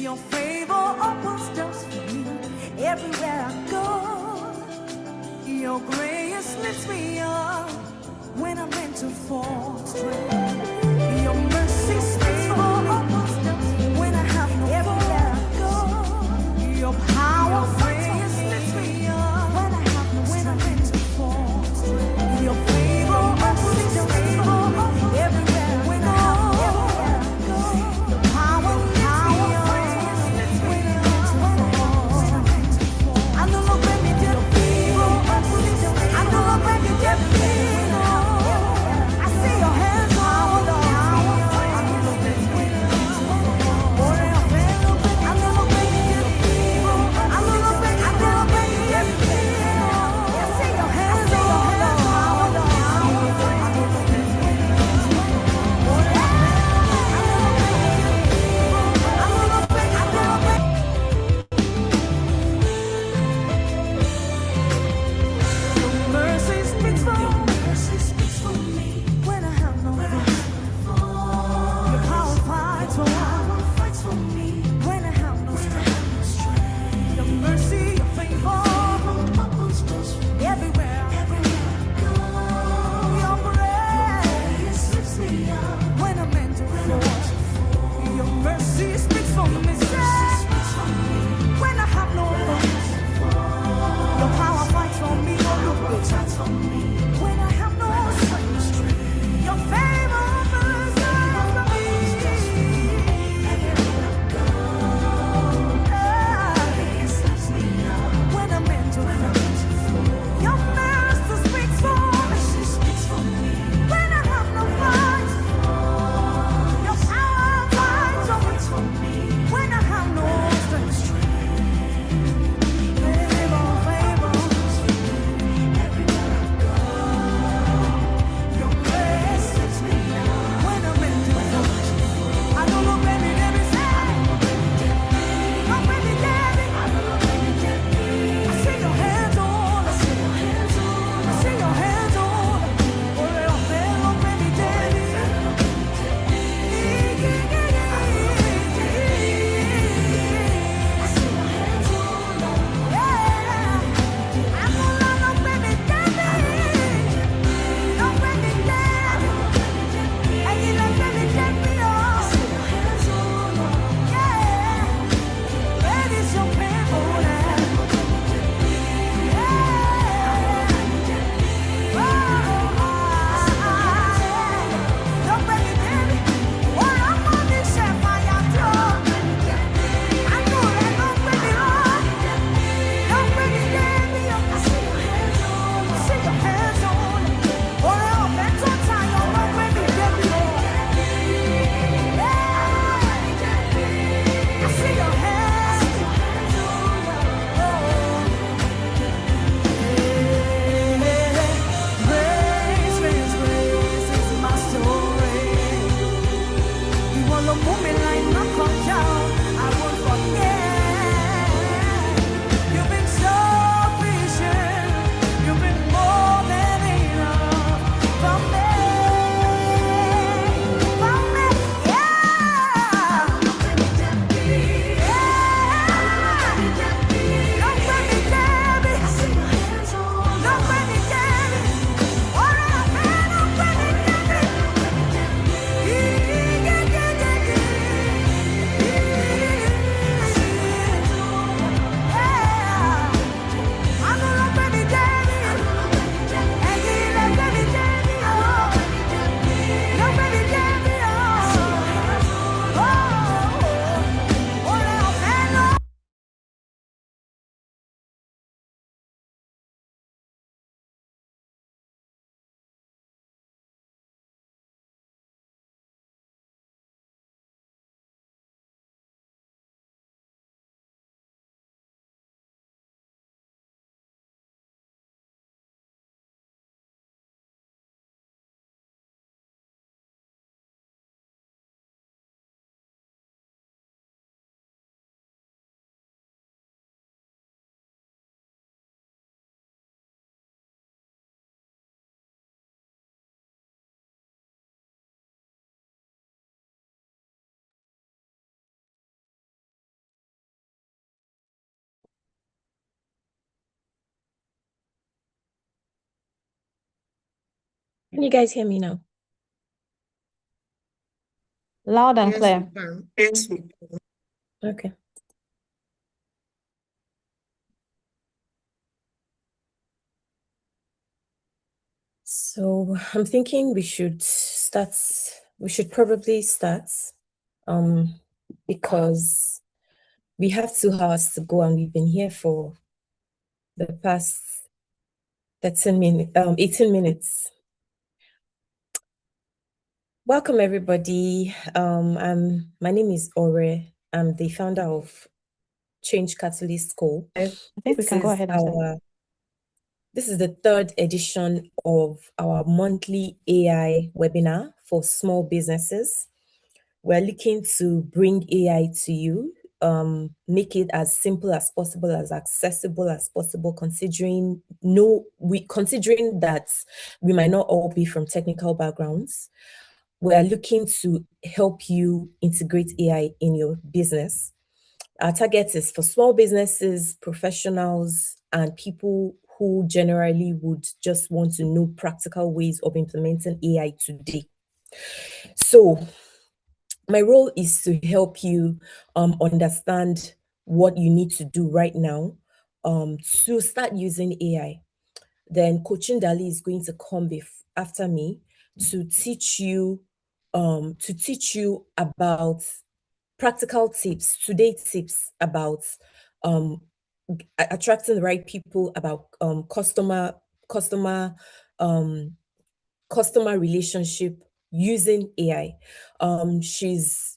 Your favor opens doors for me everywhere I go. Your grace lifts me up when I'm meant to fall straight. Your mercy speaks for opens doors when I have no everywhere I go. Your power grace lifts me up when I have no when I'm meant to fall straight. Your favor opens doors everywhere when I have everywhere I go. Your power lifts me up when I'm meant to fall. I know Lord, when you did I know Lord, when you did I see your hands on the Can you guys hear me now? Loud and Yes, we clear. can. Yes, we can. Okay. So I'm thinking we should probably start, because we have 2 hours to go and we've been here for the past 18 minutes. Welcome everybody. My name is Ore. I'm the founder of catalystco. I think we can go ahead and start. This is the third edition of our monthly AI webinar for small businesses. We're looking to bring AI to you, make it as simple as possible, as accessible as possible, considering that we might not all be from technical backgrounds. We're looking to help you integrate AI in your business. Our target is for small businesses, professionals, and people who generally would just want to know practical ways of implementing AI today. So my role is to help you understand what you need to do right now to start using AI. Then Coaching Dali is going to come after me to teach you about practical tips, today tips about um, attracting the right people, about customer um, customer relationship using AI. She's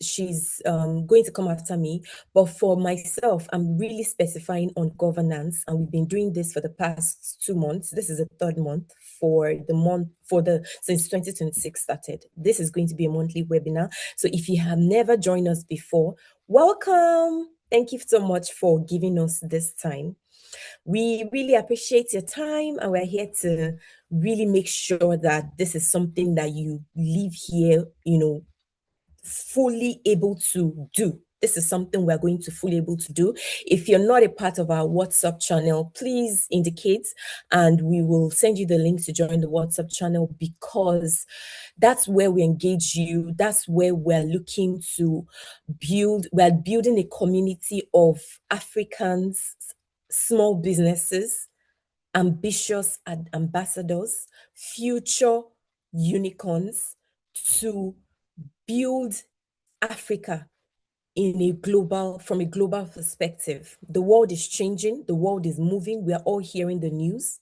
going to come after me, but for myself, I'm really specifying on governance, and we've been doing this for the past 2 months. This is the third month since 2026 started. This is going to be a monthly webinar. So if you have never joined us before, welcome. Thank you so much for giving us this time. We really appreciate your time, and we're here to really make sure that this is something that you leave here, fully able to do. This is something we're going to fully able to do. If you're not a part of our WhatsApp channel, please indicate and we will send you the link to join the WhatsApp channel, because that's where we engage you. That's where we're looking to we're building a community of Africans, small businesses, ambitious ambassadors, future unicorns, to build Africa from a global perspective. The world is changing, the world is moving, we are all hearing the news.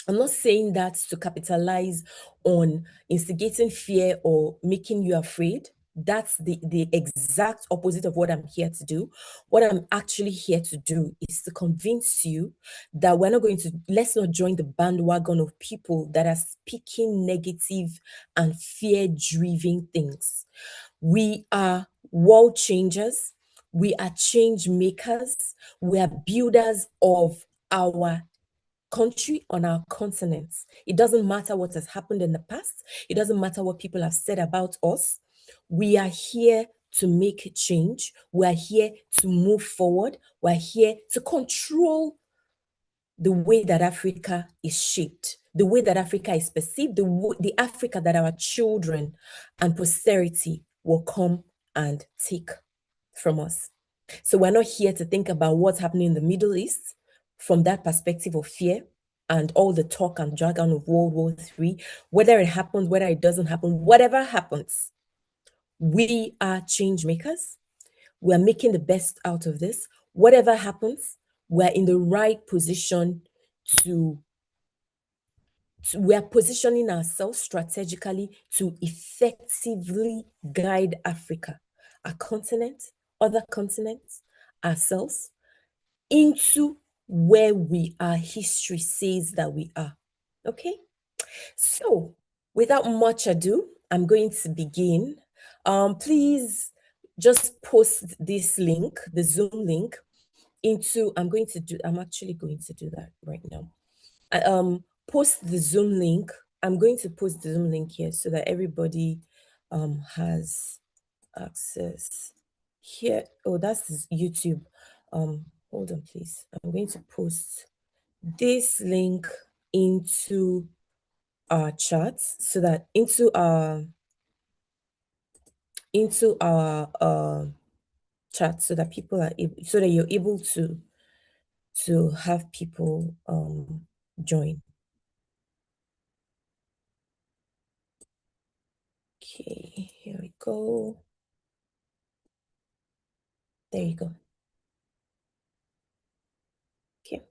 I'm not saying that to capitalize on instigating fear or making you afraid. That's the exact opposite of what I'm here to do. What I'm actually here to do is to convince you that let's not join the bandwagon of people that are speaking negative and fear-driven things. We are world changers. We are change makers. We are builders of our country, on our continent. It doesn't matter what has happened in the past. It doesn't matter what people have said about us. We are here to make a change. We are here to move forward. We're here to control the way that Africa is shaped, the way that Africa is perceived, the Africa that our children and posterity will come and take from us. So we're not here to think about what's happening in the Middle East from that perspective of fear and all the talk and jargon of World War III. Whether it happens, whether it doesn't happen, whatever happens, we are change makers. We're making the best out of this. Whatever happens, we're in the right position we're positioning ourselves strategically to effectively guide Africa, our continent, other continents, ourselves, into where our history says that we are. Okay? So, without much ado, I'm going to begin. Please just post this link, the Zoom link, I'm actually going to do that right now. Post the Zoom link. I'm going to post the Zoom link here so that everybody has access here. Oh, that's YouTube. Hold on, please. I'm going to post this link into our charts so that into our chat so that people are able, so that you're able to have people join. Okay, here we go. There you go. Okay.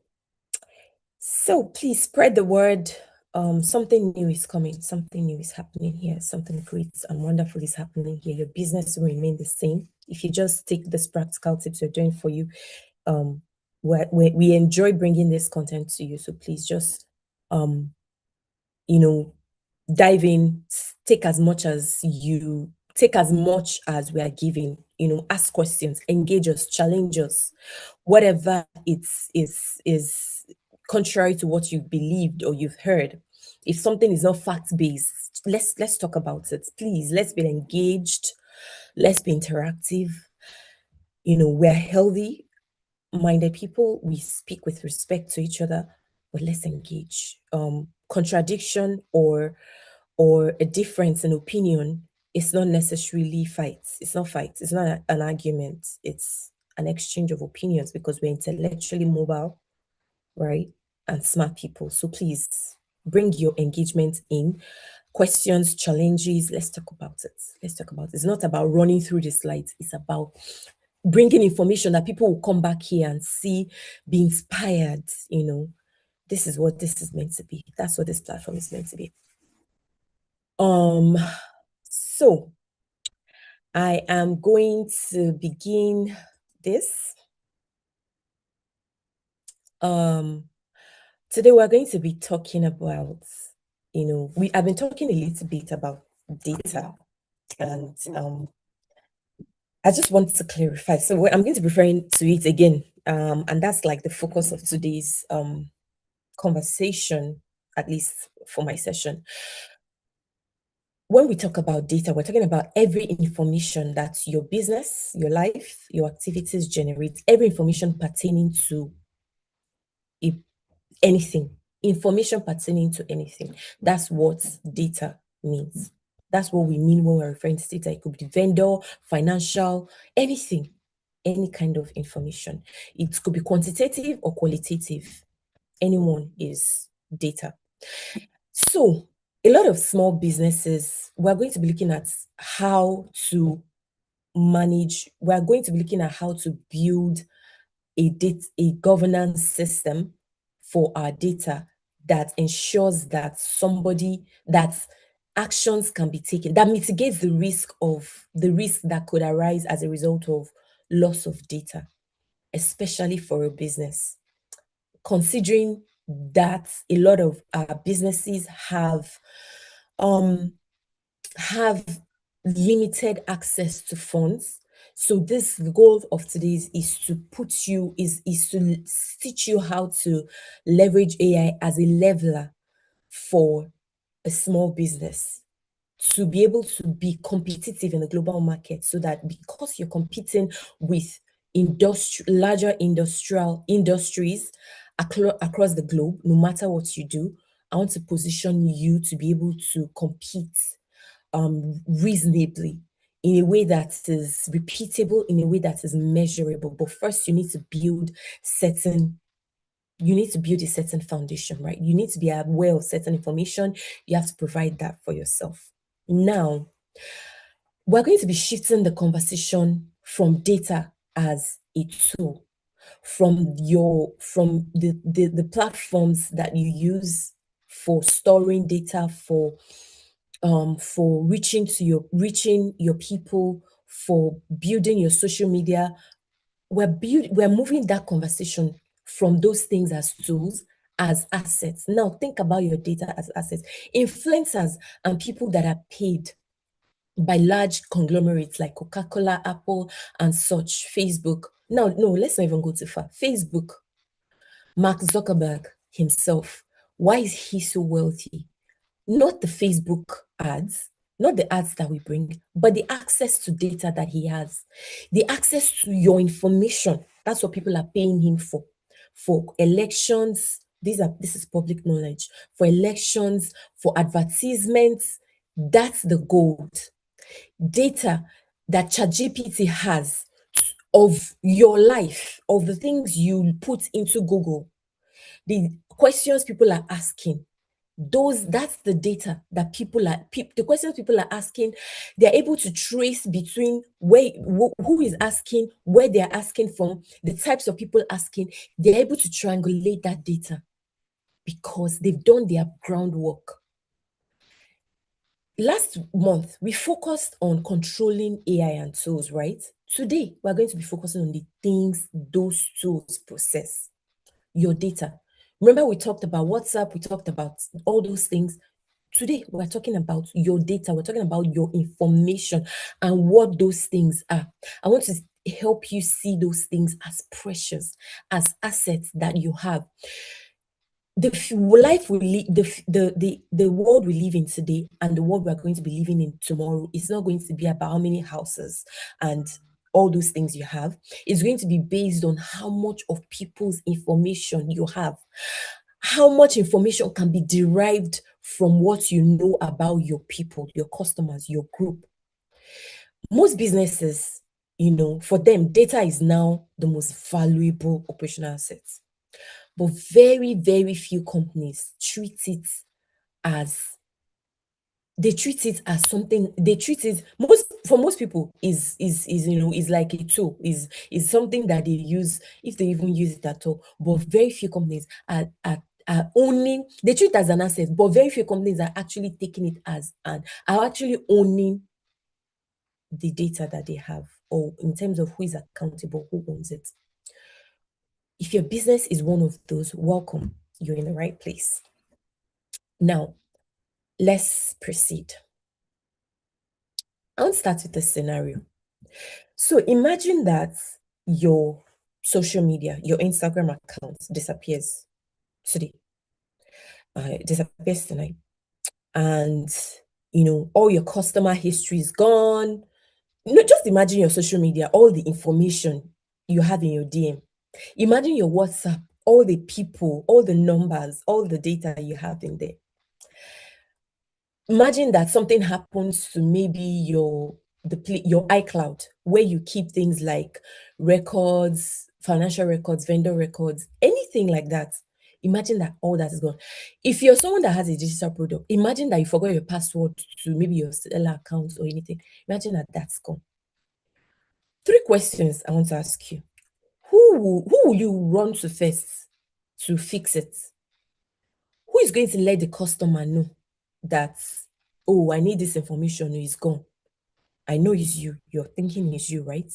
So please spread the word. Something new is coming, something new is happening here, something great and wonderful is happening here. Your business will remain the same if you just take this practical tips we're doing for you. We enjoy bringing this content to you, so please just dive in, take as much as we are giving, ask questions, engage us, challenge us, whatever is contrary to what you believed or you've heard. If something is not fact-based, let's talk about it. Please, let's be engaged, let's be interactive. We're healthy minded people, we speak with respect to each other, but let's engage. Contradiction or a difference in opinion is not necessarily fights. It's not fights. It's not an argument. It's an exchange of opinions because we're intellectually mobile, right? And smart people. So please bring your engagement in. Questions, challenges, let's talk about it. It's not about running through the slides. It's about bringing information that people will come back here and see, be inspired. This is what this is meant to be. That's what this platform is meant to be. So I am going to begin this. Today we're going to be talking about, I've been talking a little bit about data, and I just want to clarify. So I'm going to be referring to it again, and that's like the focus of today's conversation, at least for my session. When we talk about data, we're talking about every information that your business, your life, your activities generate, every information pertaining to anything, information pertaining to anything. That's what data means. That's what we mean when we're referring to data. It could be vendor, financial, anything, any kind of information. It could be quantitative or qualitative. Anyone is data. So a lot of small businesses, we're going to be looking at how to manage, we're going to be looking at how to build a governance system for our data that ensures that actions can be taken, that mitigates the risk that could arise as a result of loss of data, especially for a business. Considering that a lot of our businesses have limited access to funds. So this, the goal of today's is to teach you how to leverage AI as a leveler for a small business to be able to be competitive in the global market, so that because you're competing with larger industrial industries across the globe, no matter what you do, I want to position you to be able to compete reasonably, in a way that is repeatable, in a way that is measurable. But first, you need to build a certain foundation, right? You need to be aware of certain information. You have to provide that for yourself. Now, we're going to be shifting the conversation from data as a tool, from the platforms that you use for storing data, for reaching your people, for building your social media. We're moving that conversation from those things as tools, as assets. Now think about your data as assets. Influencers and people that are paid by large conglomerates like Coca-Cola, Apple, and such, Facebook. Now, no, let's not even go too far. Facebook, Mark Zuckerberg himself, why is he so wealthy? Not the Facebook ads, not the ads that we bring, but the access to data that he has, the access to your information. That's what people are paying him for elections, This is public knowledge. For elections, for advertisements, that's the gold. Data that ChatGPT has of your life, of the things you put into Google, the questions people are asking, that's the data that the questions people are asking, they're able to trace between who is asking, where they're asking from, the types of people asking. They're able to triangulate that data because they've done their groundwork. Last month, we focused on controlling AI and tools, right? Today, we're going to be focusing on the things those tools process. Your data. Remember, we talked about WhatsApp, we talked about all those things. Today, we're talking about your data. We're talking about your information and what those things are. I want to help you see those things as precious, as assets that you have. Life we live, the world we live in today and the world we're going to be living in tomorrow is not going to be about how many houses and all those things you have. It's going to be based on how much of people's information you have, how much information can be derived from what you know about your people, your customers, your group. Most businesses, for them, data is now the most valuable operational asset. But very, very few companies treat it as something. They treat it for most people is like a tool, is something that they use, if they even use it at all. But very few companies are owning, they treat it as an asset, but very few companies are actually taking it as are actually owning the data that they have, or in terms of who is accountable, who owns it. If your business is one of those, welcome. You're in the right place. Now, let's proceed. I want to start with a scenario. So imagine that your social media, your Instagram account disappears today. It disappears tonight. And, all your customer history is gone. Just imagine your social media, all the information you have in your DM. Imagine your WhatsApp, all the people, all the numbers, all the data you have in there. Imagine that something happens to maybe your iCloud, where you keep things like records, financial records, vendor records, anything like that. Imagine that all that is gone. If you're someone that has a digital product, imagine that you forgot your password to maybe your seller account or anything. Imagine that that's gone. 3 questions I want to ask you. Who will you run to first to fix it? Who is going to let the customer know that, oh, I need this information, it's gone? I know it's you. You're thinking it's you, right?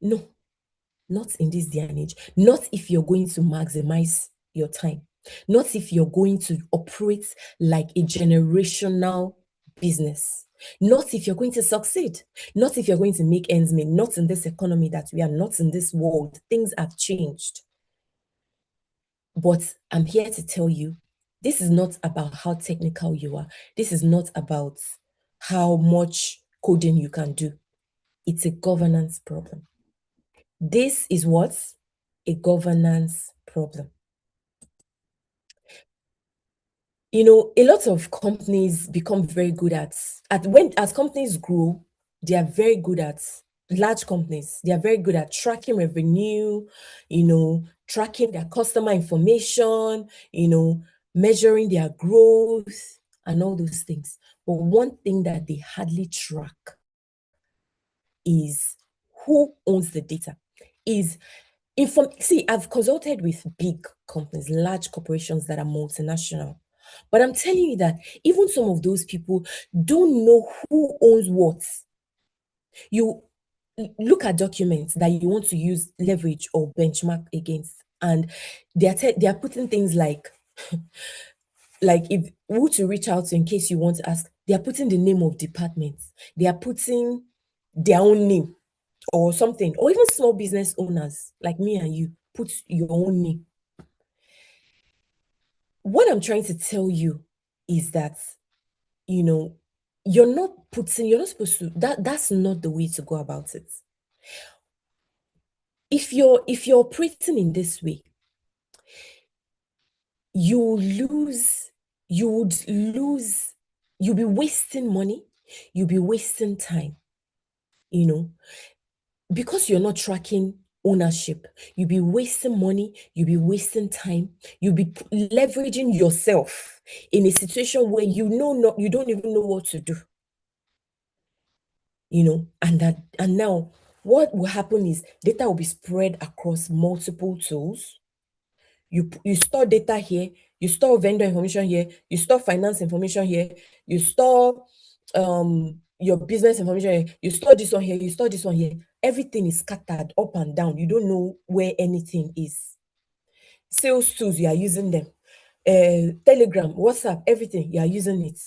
No, not in this day and age. Not if you're going to maximize your time. Not if you're going to operate like a generational business. Not if you're going to succeed. Not if you're going to make ends meet. Not in this economy that we are, not in this world. Things have changed. But I'm here to tell you, this is not about how technical you are. This is not about how much coding you can do. It's a governance problem. This is what? A governance problem. A lot of companies become very good as companies grow, they are very good at, large companies, they are very good at tracking revenue, tracking their customer information, measuring their growth and all those things. But one thing that they hardly track is who owns the data. See, I've consulted with big companies, large corporations that are multinational. But I'm telling you that even some of those people don't know who owns what. You look at documents that you want to use, leverage, or benchmark against, and they are putting things like if who to reach out to in case you want to ask. They are putting the name of departments. They are putting their own name or something, or even small business owners like me and you put your own name. What I'm trying to tell you is that, you're not supposed to, that's not the way to go about it. If you're operating in this way, you'll be wasting money, you'll be wasting time, because you're not tracking ownership. You'll be wasting money, you'll be wasting time, you'll be leveraging yourself in a situation where you don't even know what to do. And now what will happen is data will be spread across multiple tools. You store data here, you store vendor information here, you store finance information here, you store your business information here, you store this one here, you store this one here. Everything is scattered up and down. You don't know where anything is. Sales tools, you are using them. Telegram, WhatsApp, everything, you are using it.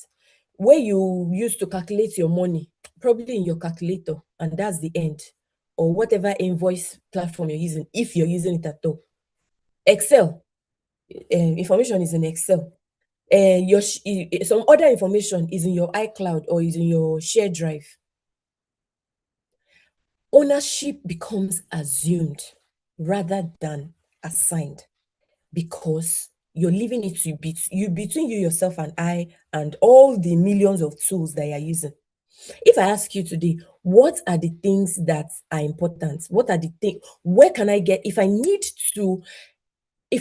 Where you used to calculate your money, probably in your calculator, and that's the end. Or whatever invoice platform you're using, if you're using it at all. Excel, information is in Excel. Some other information is in your iCloud or is in your share drive. Ownership becomes assumed rather than assigned, because you're leaving it to between you, yourself, and I, and all the millions of tools that you're using. If I ask you today, what are the things that are important? What are the things? Where can I get? If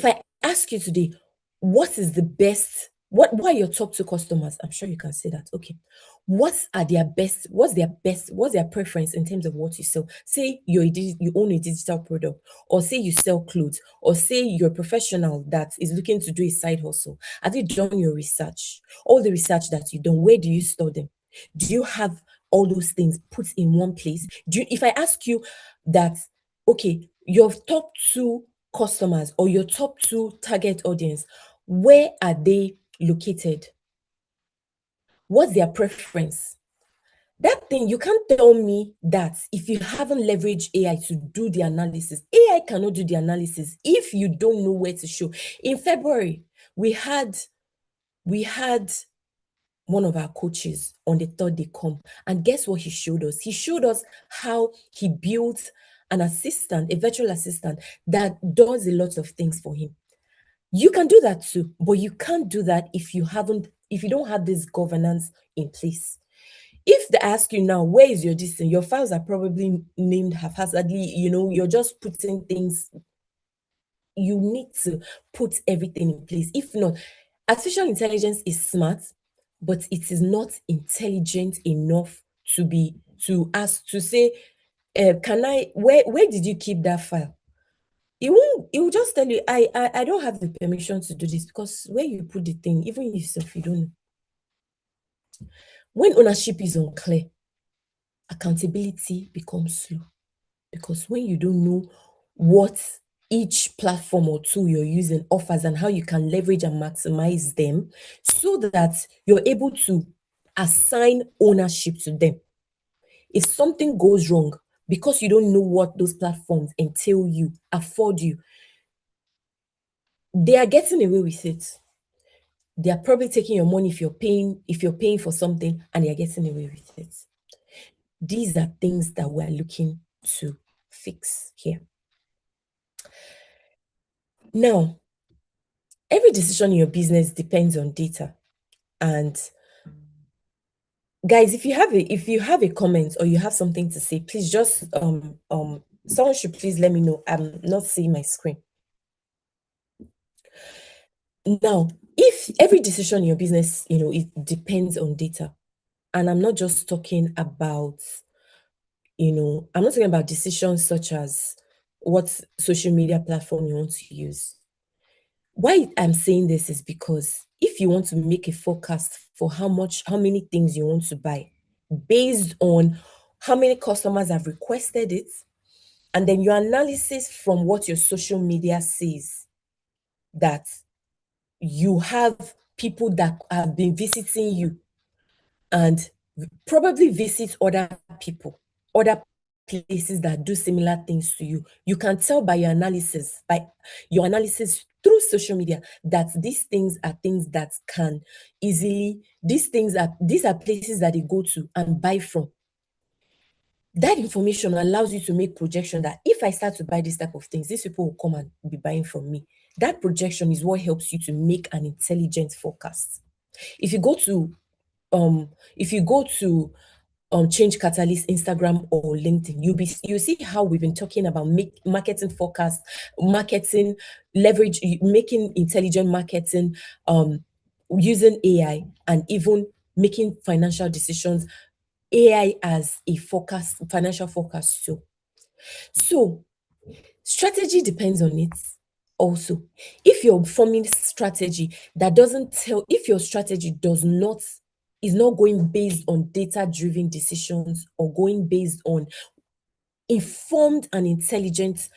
I ask you today, what is the best? What are your top 2 customers? I'm sure you can say that. Okay. What's their preference in terms of what you sell? Say you own a digital product, or say you sell clothes, or say you're a professional that is looking to do a side hustle. Have you done your research? All the research that you've done, where do you store them? Do you have all those things put in one place? If I ask you that, okay, your top 2 customers or your top 2 target audience, where are they located? What's their preference? That thing, you can't tell me that if you haven't leveraged AI to do the analysis. AI cannot do the analysis if you don't know where to show. In February, we had one of our coaches on the 3rd day come, and guess what he showed us? He showed us how he built an assistant, a virtual assistant that does a lot of things for him. You can do that too, but you can't do that if you don't have this governance in place. If they ask you now, where is your distance? Your files are probably named haphazardly, you're just putting things. You need to put everything in place. If not, artificial intelligence is smart, but it is not intelligent enough to ask to say, where did you keep that file? It will just tell you, I don't have the permission to do this, because where you put the thing, even yourself, you don't know. When ownership is unclear, accountability becomes slow, because when you don't know what each platform or tool you're using offers and how you can leverage and maximize them so that you're able to assign ownership to them. If something goes wrong because you don't know what those platforms entail you, afford you, they are getting away with it. They are probably taking your money if you're paying for something, and they are getting away with it. These are things that we're looking to fix here. Now, every decision in your business depends on data. And guys, if you have a comment or you have something to say, please just someone should please let me know. I'm not seeing my screen. Now, if every decision in your business, it depends on data. And I'm not just talking about, I'm not talking about decisions such as what social media platform you want to use. Why I'm saying this is because if you want to make a forecast for how many things you want to buy based on how many customers have requested it, and then your analysis from what your social media says, that you have people that have been visiting you and probably visit other people, other places that do similar things to you. You can tell by your analysis through social media that these things are things that can easily, these are places that they go to and buy from. That information allows you to make projection that if I start to buy this type of things, these people will come and be buying from me. That projection is what helps you to make an intelligent forecast. If you go to um if you go to Change Catalyst Instagram or LinkedIn, you see how we've been talking about marketing forecast, marketing leverage, making intelligent marketing, using AI, and even making financial decisions. AI as a financial forecast too. So strategy depends on it also. If you're forming strategy that doesn't tell, if your strategy is not going based on data-driven decisions or going based on informed and intelligent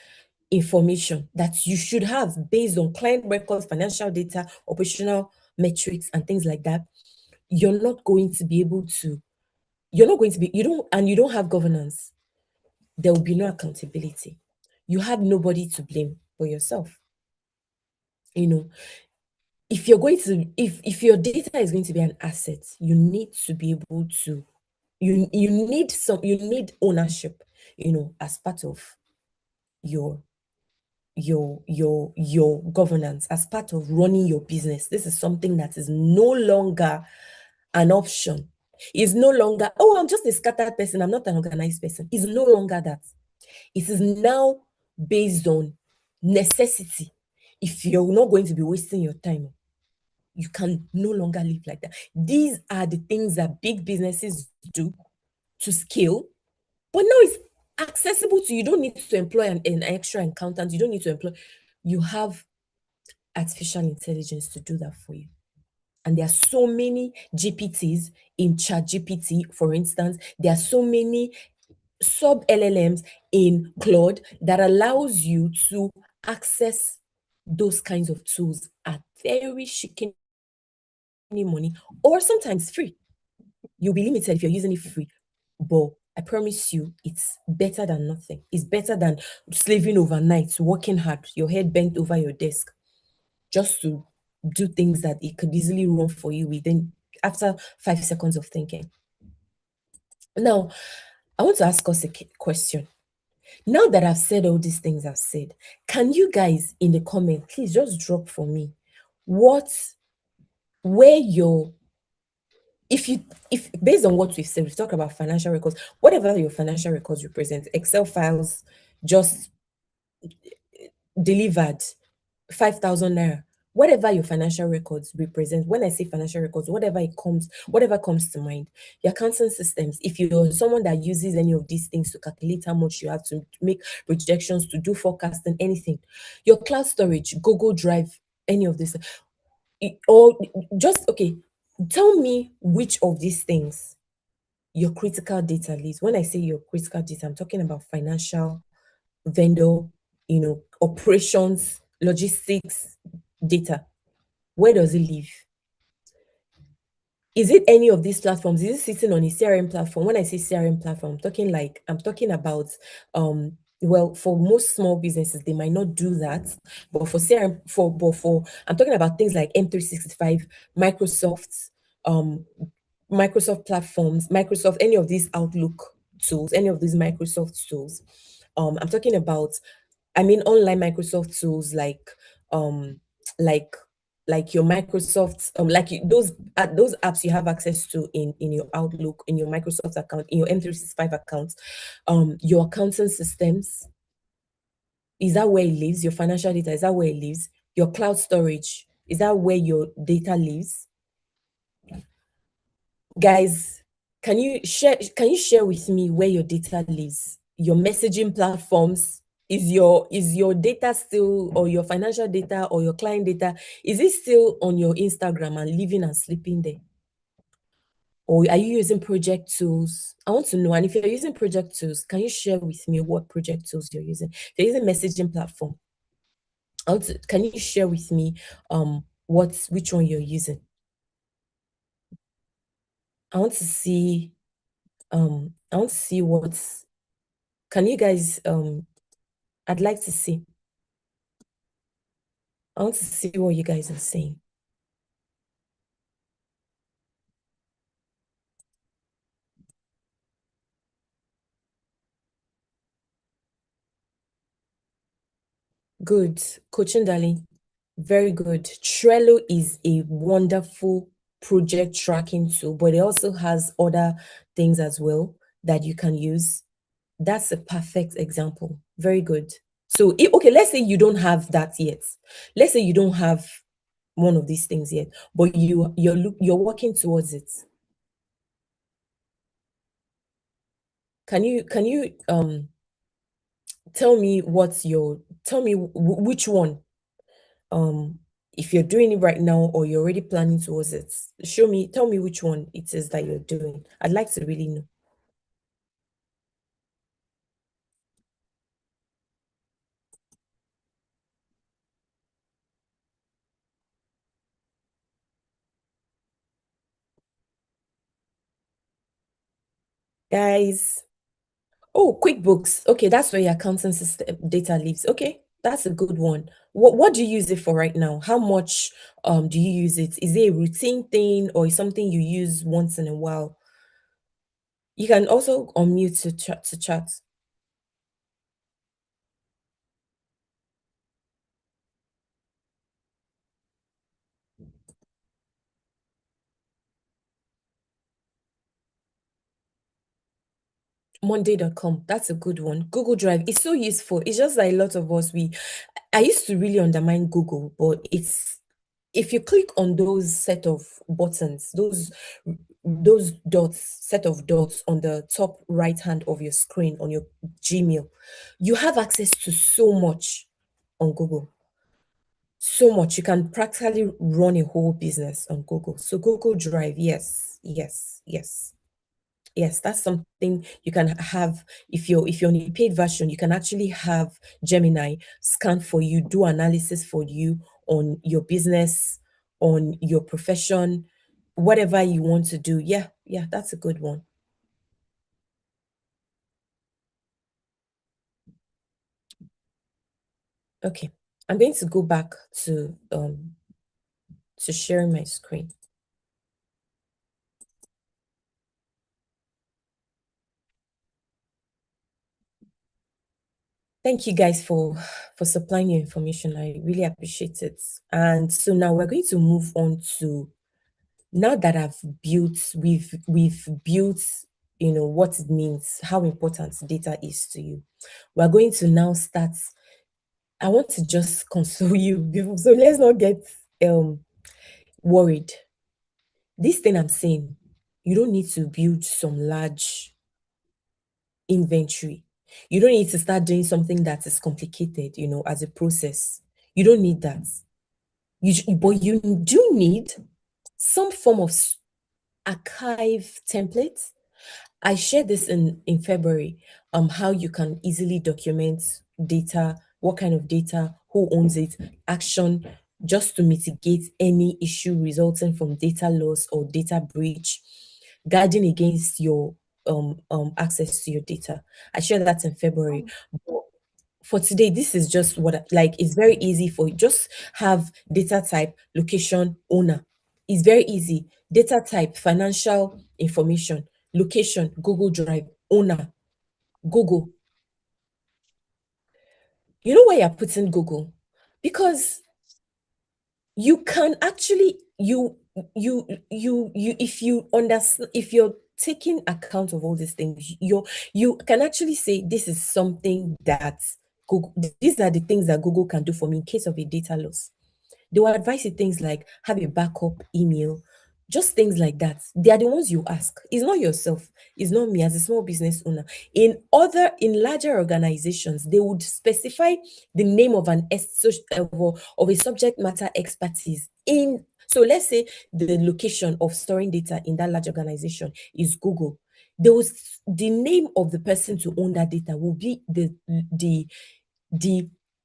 information that you should have based on client records, financial data, operational metrics, and things like that, you're not going to be able to, you're not going to be, you don't have governance, there will be no accountability. You have nobody to blame but yourself. You know, if you're going to, if your data is going to be an asset, you need to be able to, you need ownership, as part of your governance, as part of running your business. This is something that is no longer an option. It's no longer, oh, I'm just a scattered person, I'm not an organized person. It's no longer that. It is now based on necessity. If you're not going to be wasting your time, you can no longer live like that. These are the things that big businesses do to scale, but now it's accessible to you. You don't need to employ an extra accountant. You don't need to employ, you have artificial intelligence to do that for you. And there are so many GPTs in ChatGPT, for instance. There are so many sub LLMs in Claude that allows you to access those kinds of tools at very shikini money, or sometimes free. You'll be limited if you're using it free, but I promise you, it's better than nothing. It's better than slaving overnight, working hard, your head bent over your desk, just to do things that it could easily run for you within after 5 seconds of thinking. Now, I want to ask us a question. Now that I've said all these things I've said, can you guys in the comment please just drop for me where your, if based on what we've said, we've talked about financial records, whatever your financial records represent, Excel files just delivered 5,000 naira, whatever your financial records represent. When I say financial records, whatever comes to mind, your accounting systems, if you're someone that uses any of these things to calculate how much you have to make projections, to do forecasting, anything, your cloud storage, Google Drive, any of this, or just, okay, tell me which of these things your critical data lives. When I say your critical data, I'm talking about financial, vendor, operations, logistics data. Where does it live? Is it any of these platforms? Is it sitting on a CRM platform? When I say CRM platform, I'm talking about, well, for most small businesses, they might not do that, but for CRM, I'm talking about things like M365, Microsoft, Microsoft platforms, Microsoft, any of these Outlook tools, any of these Microsoft tools. I'm talking about, online Microsoft tools um like your Microsoft, those apps you have access to in your Outlook, in your Microsoft account, in your M365 account, your accounting systems. Is that where it lives? Your financial data, is that where it lives? Your cloud storage, is that where your data lives? Guys, can you share with me where your data lives? Your messaging platforms, is your data still, or your financial data or your client data, is it still on your Instagram and living and sleeping there? Or are you using project tools? I want to know. And if you're using project tools, can you share with me what project tools you're using? If you're using messaging platform, can you share with me which one you're using? I want to see what, can you guys, I'd like to see. I want to see what you guys are saying. Good. Coaching, darling. Very good. Trello is a wonderful project tracking tool, but it also has other things as well that you can use. That's a perfect example. Very good. So, okay, let's say you don't have that yet. Let's say you don't have one of these things yet, but you're working towards it. Can you tell me which one, if you're doing it right now or you're already planning towards it? Tell me which one it is that you're doing. I'd like to really know. Guys, oh, QuickBooks. Okay, that's where your accounting system data lives. Okay, that's a good one. What do you use it for right now? How much do you use it? Is it a routine thing or is something you use once in a while? You can also unmute to chat. Monday.com. That's a good one. Google Drive is so useful. It's just that a lot of us I used to really undermine Google, but if you click on those set of buttons, those set of dots on the top right hand of your screen on your Gmail, you have access to so much on Google. So much. You can practically run a whole business on Google. So Google Drive, yes, yes, yes. Yes, that's something you can have. If you're on a paid version, you can actually have Gemini scan for you, do analysis for you on your business, on your profession, whatever you want to do. Yeah, that's a good one. Okay, I'm going to go back to sharing my screen. Thank you guys for supplying your information. I really appreciate it. And so now we're going to move on to, now that we've built, what it means, how important data is to you. We're going to now start. I want to just console you, so let's not get worried. This thing I'm saying, you don't need to build some large inventory. You don't need to start doing something that is complicated, as a process. You don't need that. But you do need some form of archive template. I shared this in February, how you can easily document data, what kind of data, who owns it, action, just to mitigate any issue resulting from data loss or data breach, guarding against your access to your data. I shared that in February. But for today, this is just it's very easy for you. Just have data type, location, owner. It's very easy. Data type, financial information, location, Google Drive, owner, Google. You know why you're putting Google? Because you can actually, if you understand, if you're taking account of all these things, you can actually say, this is something that Google, these are the things that Google can do for me in case of a data loss. They will advise you things like have a backup email, just things like that. They are the ones you ask. It's not yourself. It's not me as a small business owner. In larger organizations, they would specify the name of of a subject matter expertise in. So let's say the location of storing data in that large organization is Google. The name of the person to own that data will be the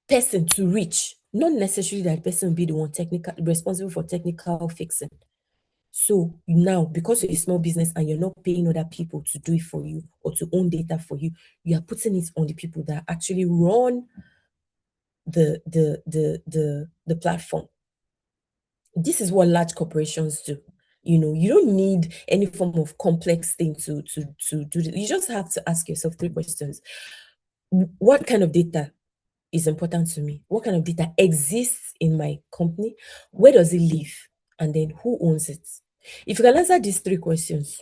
person to reach, not necessarily that person will be the one responsible for technical fixing. So now, because you're a small business and you're not paying other people to do it for you or to own data for you, you are putting it on the people that actually run the platform. This is what large corporations do. You don't need any form of complex thing to do this. You just have to ask yourself 3 questions. What kind of data is important to me? What kind of data exists in my company? Where does it live? And then who owns it? If you can answer these three questions,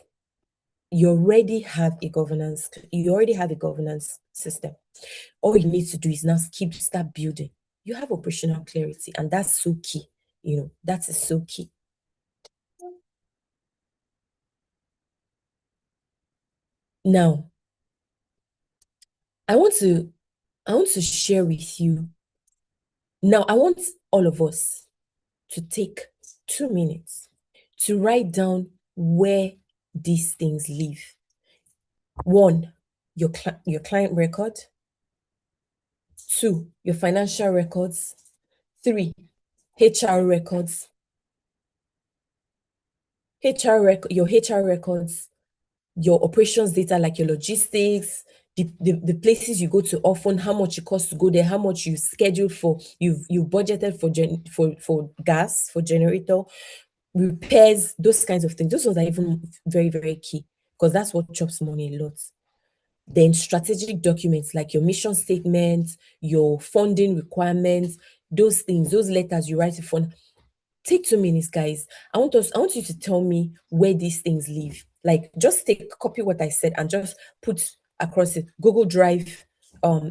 you already have a governance system. All you need to do is now start building. You have operational clarity, and that's so key. That is so key. Now, I want to share with you. Now, I want all of us to take 2 minutes to write down where these things live. 1, your client record. 2, your financial records. 3, HR records. Your HR records, your operations data, like your logistics, the places you go to often, how much it costs to go there, how much you scheduled for, you've budgeted for gas, for generator, repairs, those kinds of things. Those ones are even very, very key, because that's what chops money a lot. Then strategic documents like your mission statement, your funding requirements, those things, those letters you write to fund. Take 2 minutes, guys. I want you to tell me where these things live. Like, just copy what I said and just put across it. Google Drive,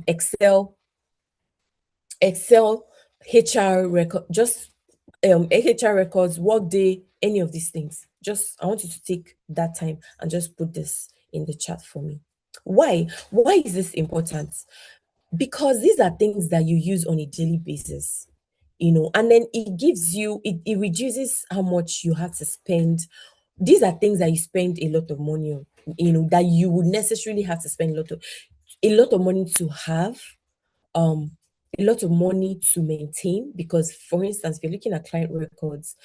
Excel, HR record, just HR records, Workday, any of these things. I want you to take that time and just put this in the chat for me. Why is this important? Because these are things that you use on a daily basis, and then it reduces how much you have to spend. These are things that you spend a lot of money on, that you would necessarily have to spend a lot of money to have, a lot of money to maintain. Because, for instance, if you're looking at client records,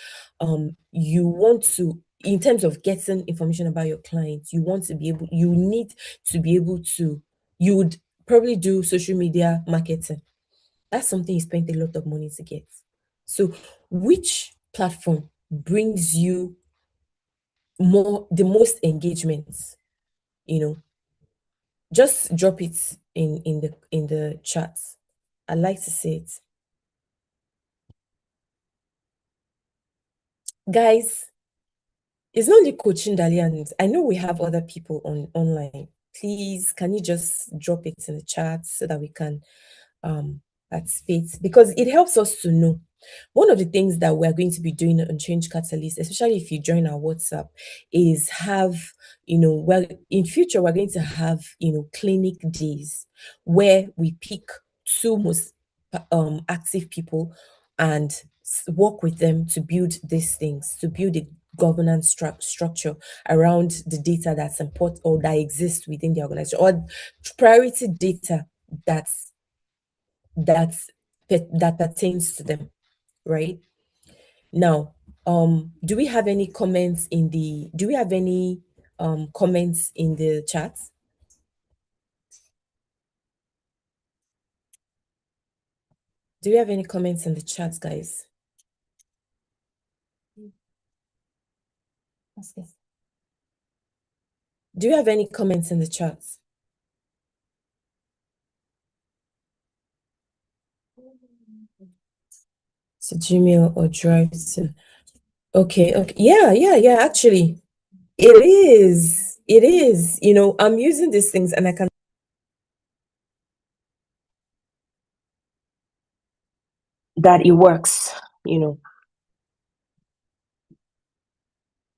you want to, in terms of getting information about your clients, you need to be able to, you would probably do social media marketing. That's something you spend a lot of money to get. So which platform brings you the most engagements? Just drop it in the chat. I like to see it. Guys, it's not only coaching Dalian. I know we have other people online. Please, can you just drop it in the chat so that we can participate? Because it helps us to know. One of the things that we're going to be doing on Change Catalyst, especially if you join our WhatsApp, is in future, we're going to have, clinic days where we pick 2 most active people and work with them to build these things, to build a governance structure around the data that's important or that exists within the organization, or priority data that pertains to them, right? Now, do we have any comments in the chat? Do we have any comments in the chat, guys? Do you have any comments in the chat? So Gmail or Drive to... Okay. Yeah, actually. It is. I'm using these things and I can... that it works,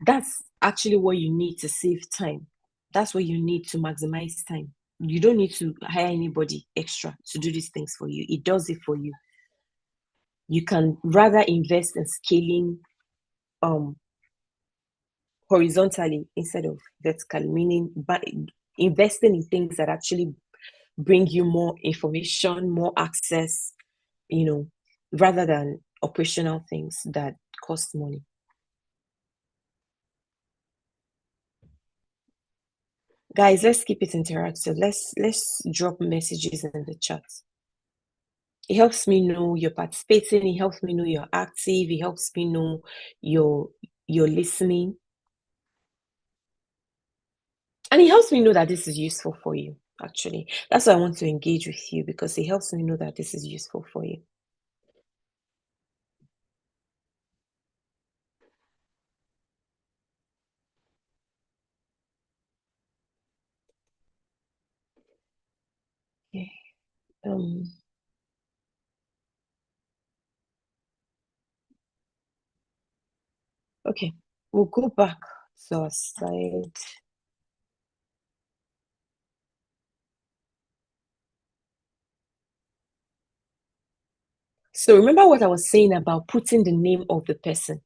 That's actually what you need to save time. That's what you need to maximize time. You don't need to hire anybody extra to do these things for you. It does it for you. You can rather invest in scaling horizontally instead of vertically, meaning by investing in things that actually bring you more information, more access, rather than operational things that cost money. Guys, let's keep it interactive. Let's drop messages in the chat. It helps me know you're participating. It helps me know you're active. It helps me know you're listening. And it helps me know that this is useful for you, actually. That's why I want to engage with you, because it helps me know that this is useful for you. Um, okay, we'll go back to our slide. So remember what I was saying about putting the name of the person.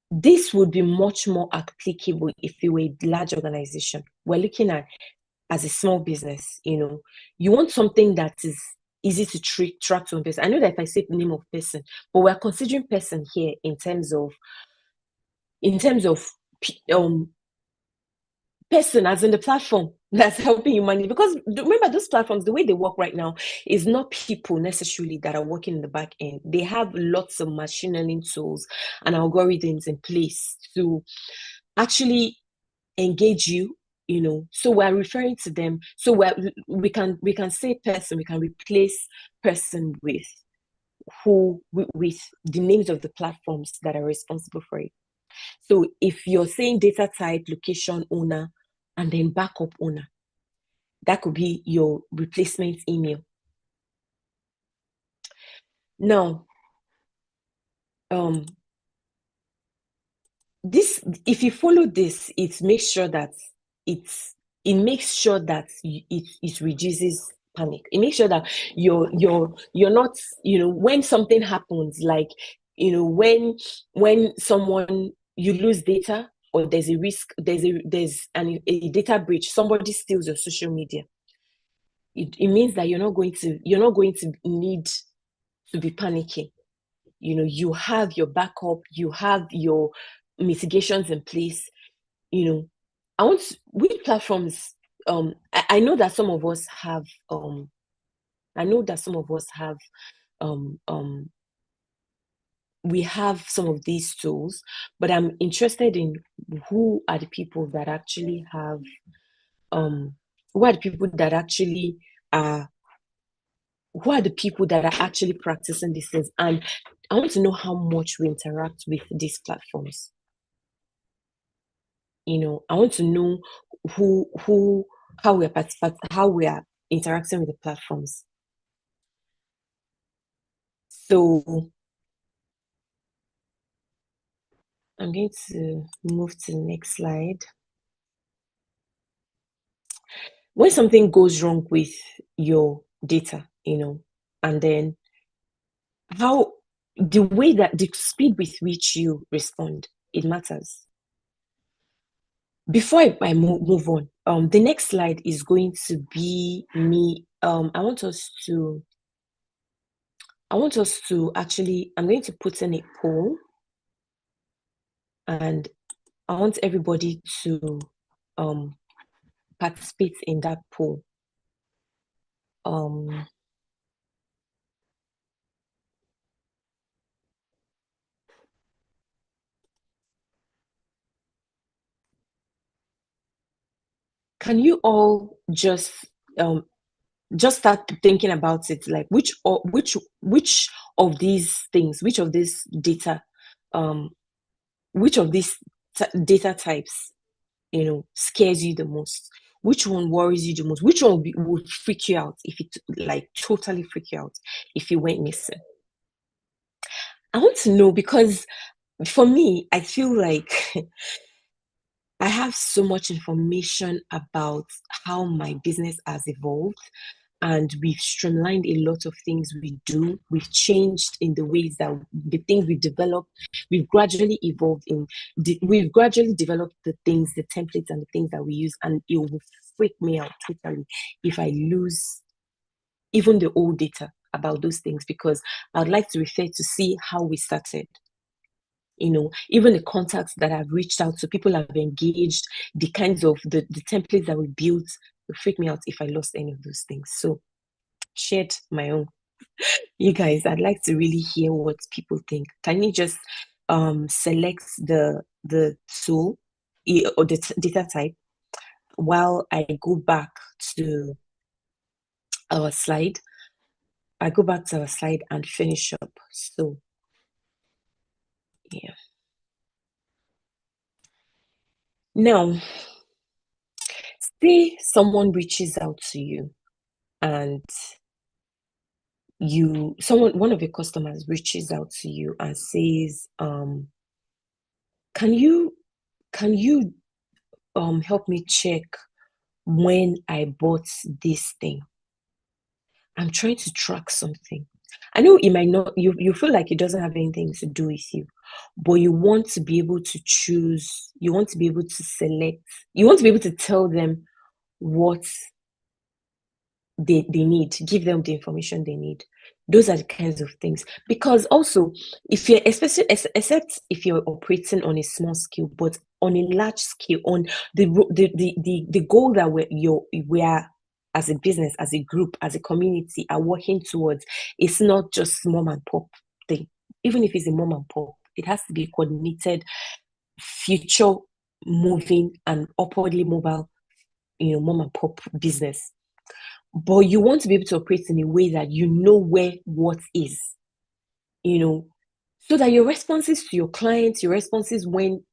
This would be much more applicable if you were a large organization. We're looking at as a small business, you want something that is easy to track to a person. I know that if I say the name of person, but we're considering person here in terms of um person as in the platform that's helping you manage. Because remember, those platforms, the way they work right now is not people necessarily that are working in the back end. They have lots of machine learning tools and algorithms in place to actually engage you. So we're referring to them. So we can say person, we can replace person with with the names of the platforms that are responsible for it. So if you're saying data type, location owner, and then backup owner, that could be your replacement email. Now, this, if you follow this, it makes sure that it reduces panic. It makes sure that you're not, when something happens, like, when someone, you lose data, or there's a risk, a data breach, somebody steals your social media, it means that you're not going to need to be panicking. You have your backup, you have your mitigations in place. Which platforms, I know that some of us have, um um we have some of these tools, but I'm interested in who are the people that actually have, who are the people that actually are who are the people that are actually practicing these things. And I want to know how much we interact with these platforms. I want to know how we are interacting with the platforms. So I'm going to move to the next slide. When something goes wrong with your data, and then how the speed with which you respond, it matters. Before I move on, the next slide is going to be me. I want us to actually, I'm going to put in a poll, and I want everybody to participate in that poll. Can you all just start thinking about it, like which of these things, which of these data, which of these data types, scares you the most? Which one worries you the most? Which one would freak you out, if it, like, totally freak you out if you went missing? I want to know, because for me, I feel like I have so much information about how my business has evolved, and we've streamlined a lot of things we do. We've changed in the ways that the things we developed, we've gradually evolved we've gradually developed the things, the templates, and the things that we use. And it will freak me out totally if I lose even the old data about those things, because I'd like to refer to see how we started. Even the contacts that I've reached out to, people I've engaged, the kinds of the templates that we built, will freak me out if I lost any of those things. So, shared my own. You guys, I'd like to really hear what people think. Can you just select the tool, or the data type, while I go back to our slide? I go back to our slide and finish up. So, yeah. Now, say someone reaches out to you, and one of your customers reaches out to you and says, can you help me check when I bought this thing? I'm trying to track something. I know it might not, you feel like it doesn't have anything to do with you, but you want to be able to choose, you want to be able to select, you want to be able to tell them what they need, give them the information they need. Those are the kinds of things. Because also, if you're especially except if you're operating on a small scale, but on a large scale, on the goal that we are as a business, as a group, as a community are working towards, it's not just mom and pop thing. Even if it's a mom and pop, it has to be a coordinated, future moving and upwardly mobile, mom and pop business. But you want to be able to operate in a way that you know where what is, so that your responses to your clients, your responses when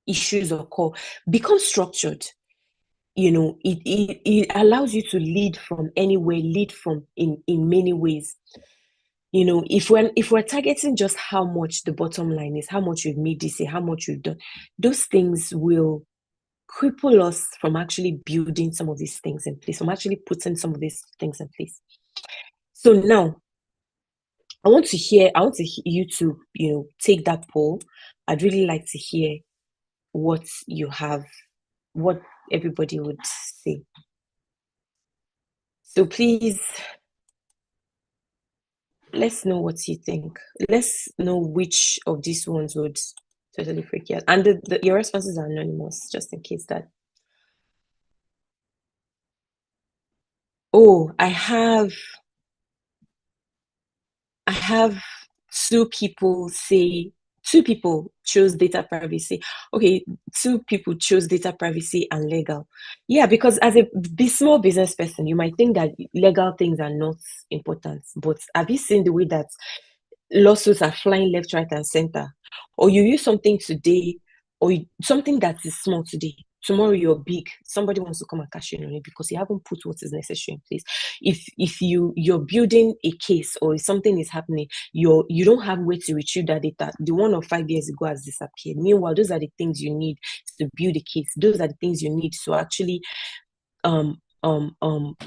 issues occur become structured. It allows you to lead from anywhere, lead from in many ways. If we're targeting just how much the bottom line is, how much you've made this year, how much you've done, those things will cripple us from actually building some of these things in place, from actually putting some of these things in place. So now I want you to, take that poll. I'd really like to hear what you have, what everybody would say. So please, let's know what you think. Let's know which of these ones would totally freak you out. And your responses are anonymous, just in case that. Oh, I have two people chose data privacy. Okay, two people chose data privacy and legal. Yeah, because as a small business person, you might think that legal things are not important. But have you seen the way that lawsuits are flying left, right, and center? Or you use something today, or something that is small today, tomorrow you're big, somebody wants to come and cash in on it because you haven't put what is necessary in place. If you're building a case or something is happening, you don't have where to retrieve that data. The one of 5 years ago has disappeared. Meanwhile, those are the things you need to build a case. Those are the things you need to actually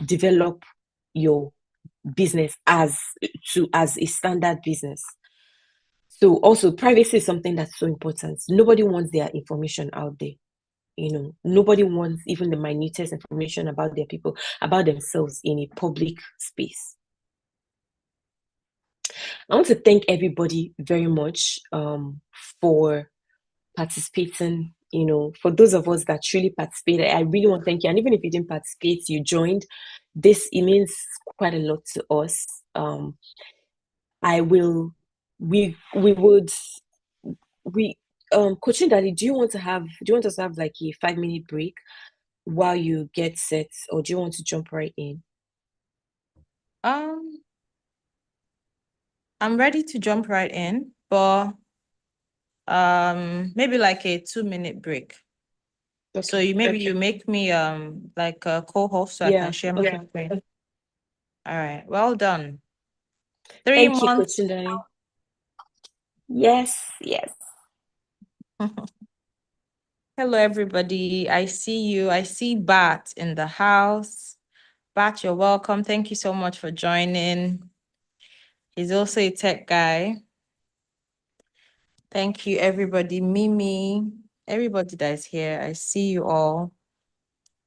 develop your business as a standard business. So also, privacy is something that's so important. Nobody wants their information out there. Nobody wants even the minutest information about their people, about themselves in a public space. I want to thank everybody very much for participating. For those of us that truly participated, I really want to thank you. And even if you didn't participate, you joined. It means quite a lot to us. Coaching Daddy, do you want us to have like a 5-minute break while you get set, or do you want to jump right in? I'm ready to jump right in, but maybe like a 2-minute break. Okay. So you make me like a co-host so I can share my screen. All right, well done. Thank you, Coaching Daddy. Yes. Hello, everybody. I see you. I see Bat in the house. Bat, you're welcome. Thank you so much for joining. He's also a tech guy. Thank you, everybody. Mimi, everybody that is here. I see you all.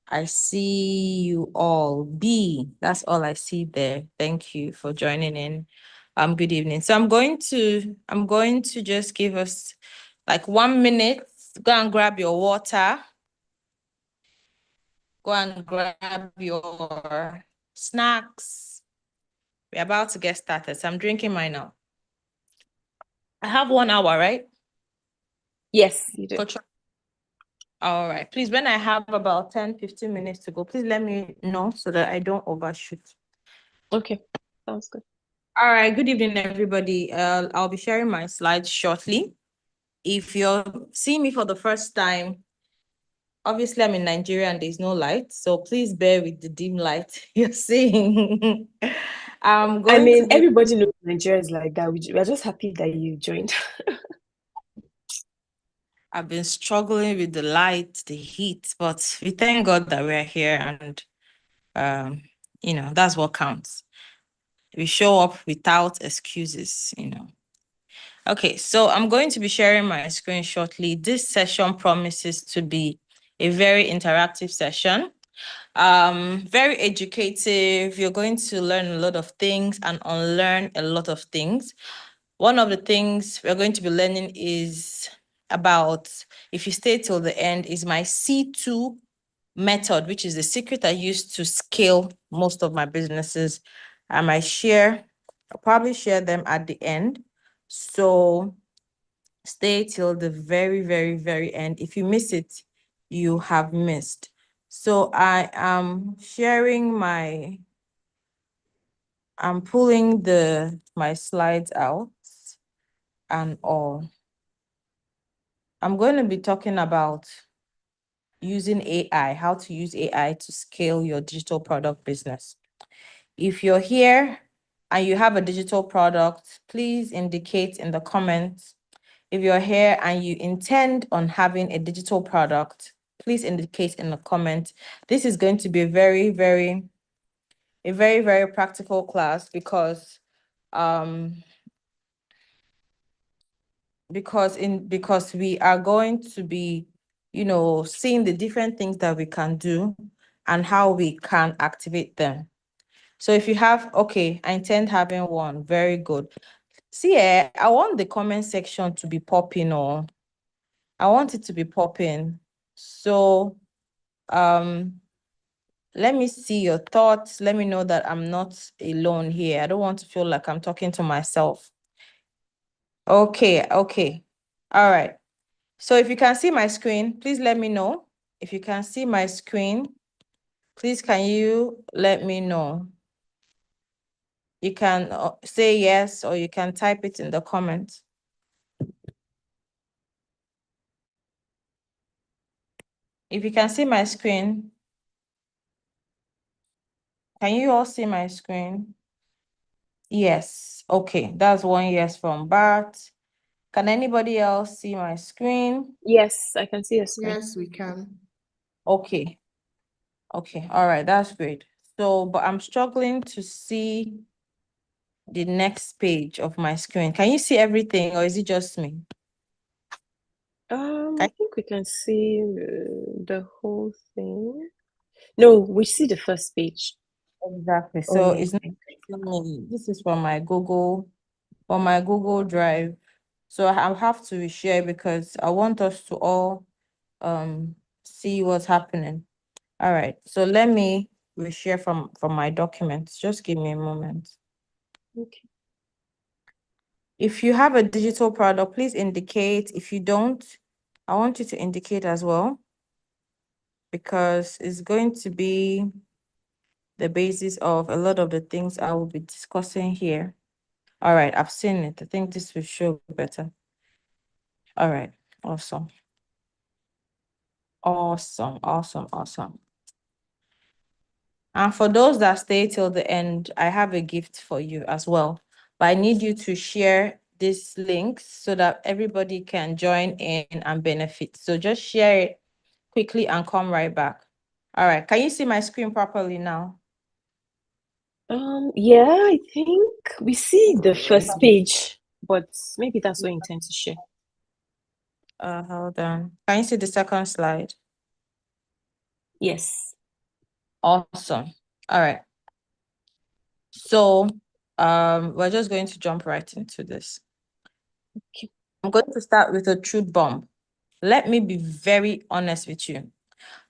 I see you all. B, that's all I see there. Thank you for joining in. Good evening. So I'm going to just give us like 1 minute. Go and grab your water. Go and grab your snacks. We're about to get started. So I'm drinking mine now. I have 1 hour, right? Yes, you do. All right. Please, when I have about 10, 15 minutes to go, please let me know so that I don't overshoot. Okay, sounds good. All right. Good evening, everybody. I'll be sharing my slides shortly. If you're seeing me for the first time, obviously I'm in Nigeria and there's no light, so please bear with the dim light you're seeing. I'm I going mean, to be everybody knows Nigeria is like that. We're just happy that you joined. I've been struggling with the light, the heat, but we thank God that we're here, and that's what counts. We show up without excuses. Okay, so I'm going to be sharing my screen shortly. This session promises to be a very interactive session. Very educative. You're going to learn a lot of things and unlearn a lot of things. One of the things we're going to be learning is about, if you stay till the end, is my C2 method, which is the secret I use to scale most of my businesses. I'll probably share them at the end. So stay till the very, very, very end. If you miss it, you have missed. So I am I'm pulling my slides out and all. I'm going to be talking about using AI, how to use AI to scale your digital product business. If you're here and you have a digital product, please indicate in the comments. If you're here and you intend on having a digital product, please indicate in the comments. This is going to be a very, very practical class because we are going to be, seeing the different things that we can do and how we can activate them. So if you have, okay, I intend having one, very good. See, I want the comment section to be popping, or I want it to be popping. So let me see your thoughts. Let me know that I'm not alone here. I don't want to feel like I'm talking to myself. Okay. All right. So if you can see my screen, please let me know. If you can see my screen, please can you let me know? You can say yes, or you can type it in the comments. If you can see my screen, can you all see my screen? Yes. Okay, that's one yes from Bart. Can anybody else see my screen? Yes, I can see your screen. Yes, we can. Okay. Okay. All right. That's great. So, but I'm struggling to see the next page of my screen. Can you see everything, or is it just me? I think we can see the whole thing. No, we see the first page. Exactly. So Only, I it's not think. me. This is from my Google Drive. So I have to share because I want us to all see what's happening. All right. So let me reshare from my documents. Just give me a moment. Okay. If you have a digital product, please indicate. If you don't, I want you to indicate as well, because it's going to be the basis of a lot of the things I will be discussing here. All right, I've seen it. I think this will show better. All right, awesome. Awesome. And for those that stay till the end, I have a gift for you as well. But I need you to share this link so that everybody can join in and benefit. So just share it quickly and come right back. All right, can you see my screen properly now? Yeah, I think we see the first page, but maybe that's what you intend to share. Hold on. Can you see the second slide? Yes. Awesome. All right. So we're just going to jump right into this. Okay. I'm going to start with a truth bomb. Let me be very honest with you.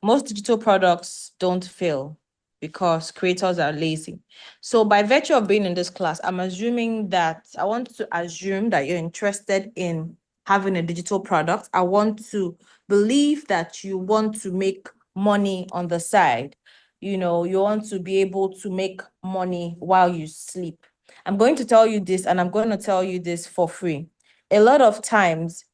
Most digital products don't fail because creators are lazy. So by virtue of being in this class, I want to assume that you're interested in having a digital product. I want to believe that you want to make money on the side. You want to be able to make money while you sleep. I'm going to tell you this, and I'm going to tell you this for free. A lot of times,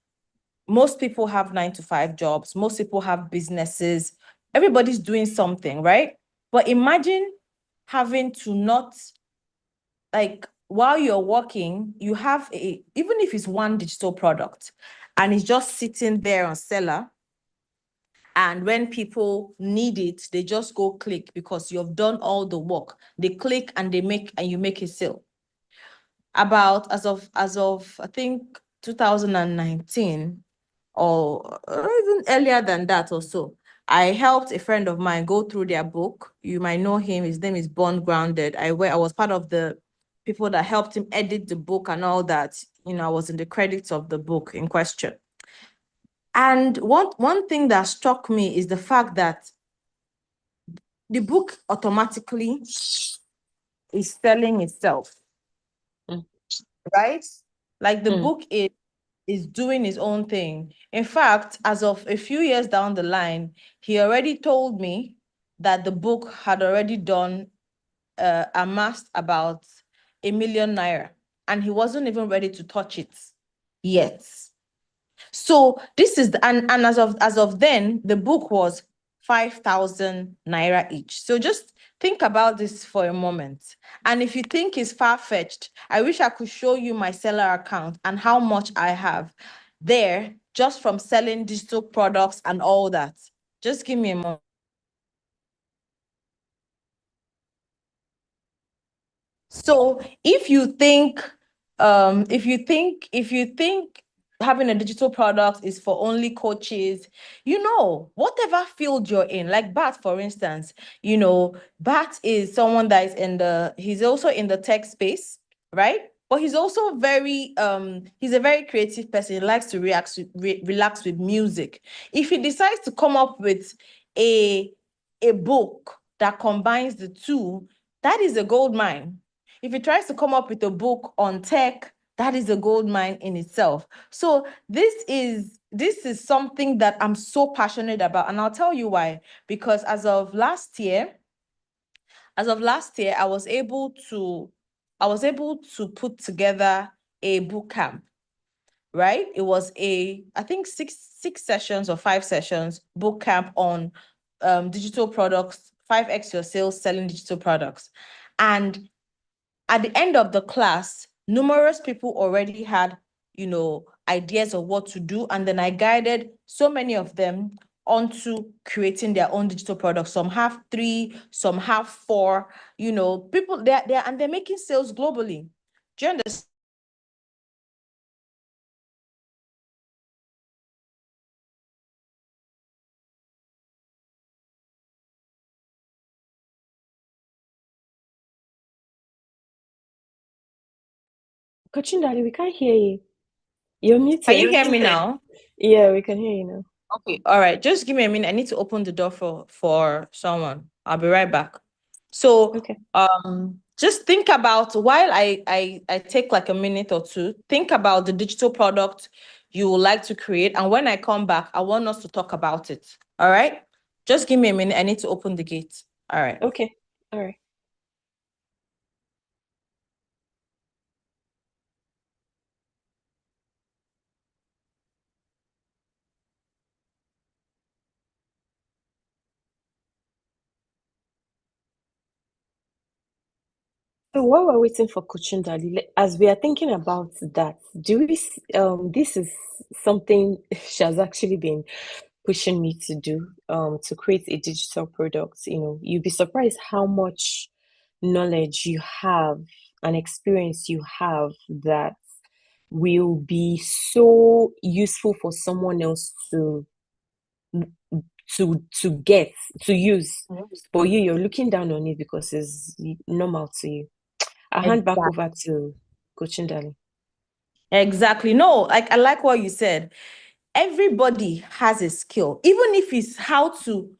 most people have 9-to-5 jobs. Most people have businesses. Everybody's doing something, right? But imagine having to not like while you're working, you have even if it's one digital product and it's just sitting there on seller, and when people need it, they just go click because you've done all the work. They click and you make a sale. About as of I think 2019 or even earlier than that or so, I helped a friend of mine go through their book. You might know him. His name is Born Grounded. I was part of the people that helped him edit the book and all that. I was in the credits of the book in question. And one thing that struck me is the fact that the book automatically is selling itself, right? Like the book is doing his own thing. In fact, as of a few years down the line, he already told me that the book had already amassed about 1 million naira, and he wasn't even ready to touch it yet. So this is and as of then, the book was 5,000 naira each. So just think about this for a moment. And if you think it's far-fetched, I wish I could show you my seller account and how much I have there just from selling digital products and all that. Just give me a moment. So if you think having a digital product is for only coaches, whatever field you're in, like Bat, for instance, Bat is someone that is he's also in the tech space, right? But he's also he's a very creative person. He likes to relax with music. If he decides to come up with a book that combines the two, that is a gold mine. If he tries to come up with a book on tech, that is a gold mine in itself. So this is something that I'm so passionate about, and I'll tell you why. Because as of last year, I was able to put together a boot camp, right? It was I think six sessions or 5 sessions boot camp on digital products, 5x your sales selling digital products. And at the end of the class, numerous people already had, ideas of what to do. And then I guided so many of them onto creating their own digital products. Some have 3, some have 4, people and they're making sales globally. Do you understand? Coaching Daddy, we can't hear you. You're muted. Can you hear me now? Yeah, we can hear you now. Okay, all right. Just give me a minute. I need to open the door for someone. I'll be right back. So, Okay. just think about, while I take like a minute or two, think about the digital product you would like to create. And when I come back, I want us to talk about it. All right? Just give me a minute. I need to open the gate. All right. Okay. All right. So while we're waiting for Coaching Daddy, as we are thinking about that, this is something she has actually been pushing me to do, to create a digital product. You'd be surprised how much knowledge you have and experience you have that will be so useful for someone else to get to use. But you're looking down on it because it's normal to you. I'll hand back over to Coaching Daddy. Exactly. No, I like what you said. Everybody has a skill, even if it's how to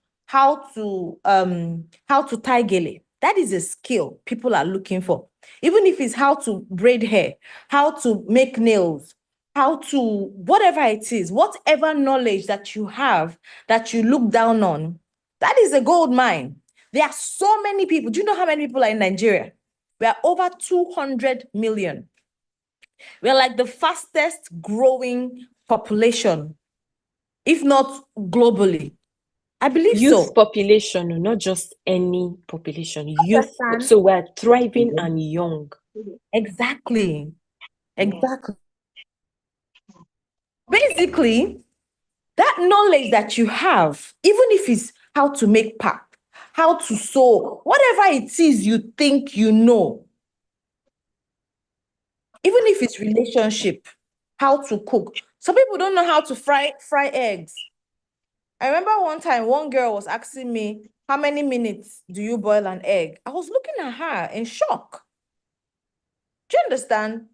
tie gele. That is a skill people are looking for. Even if it's how to braid hair, how to make nails, how to whatever it is, whatever knowledge that you have that you look down on, that is a gold mine. There are so many people. Do you know how many people are in Nigeria? We are over 200 million. We're like the fastest growing population, if not globally. I believe Youth so. population, not just any population. Youth. Understand? So we're thriving and young. Exactly. Exactly. Basically, that knowledge that you have, even if it's how to make pap, how to sew, whatever it is you think you know, even if it's relationship, how to cook. Some people don't know how to fry eggs. I remember one time one girl was asking me, how many minutes do you boil an egg? I was looking at her in shock. Do you understand?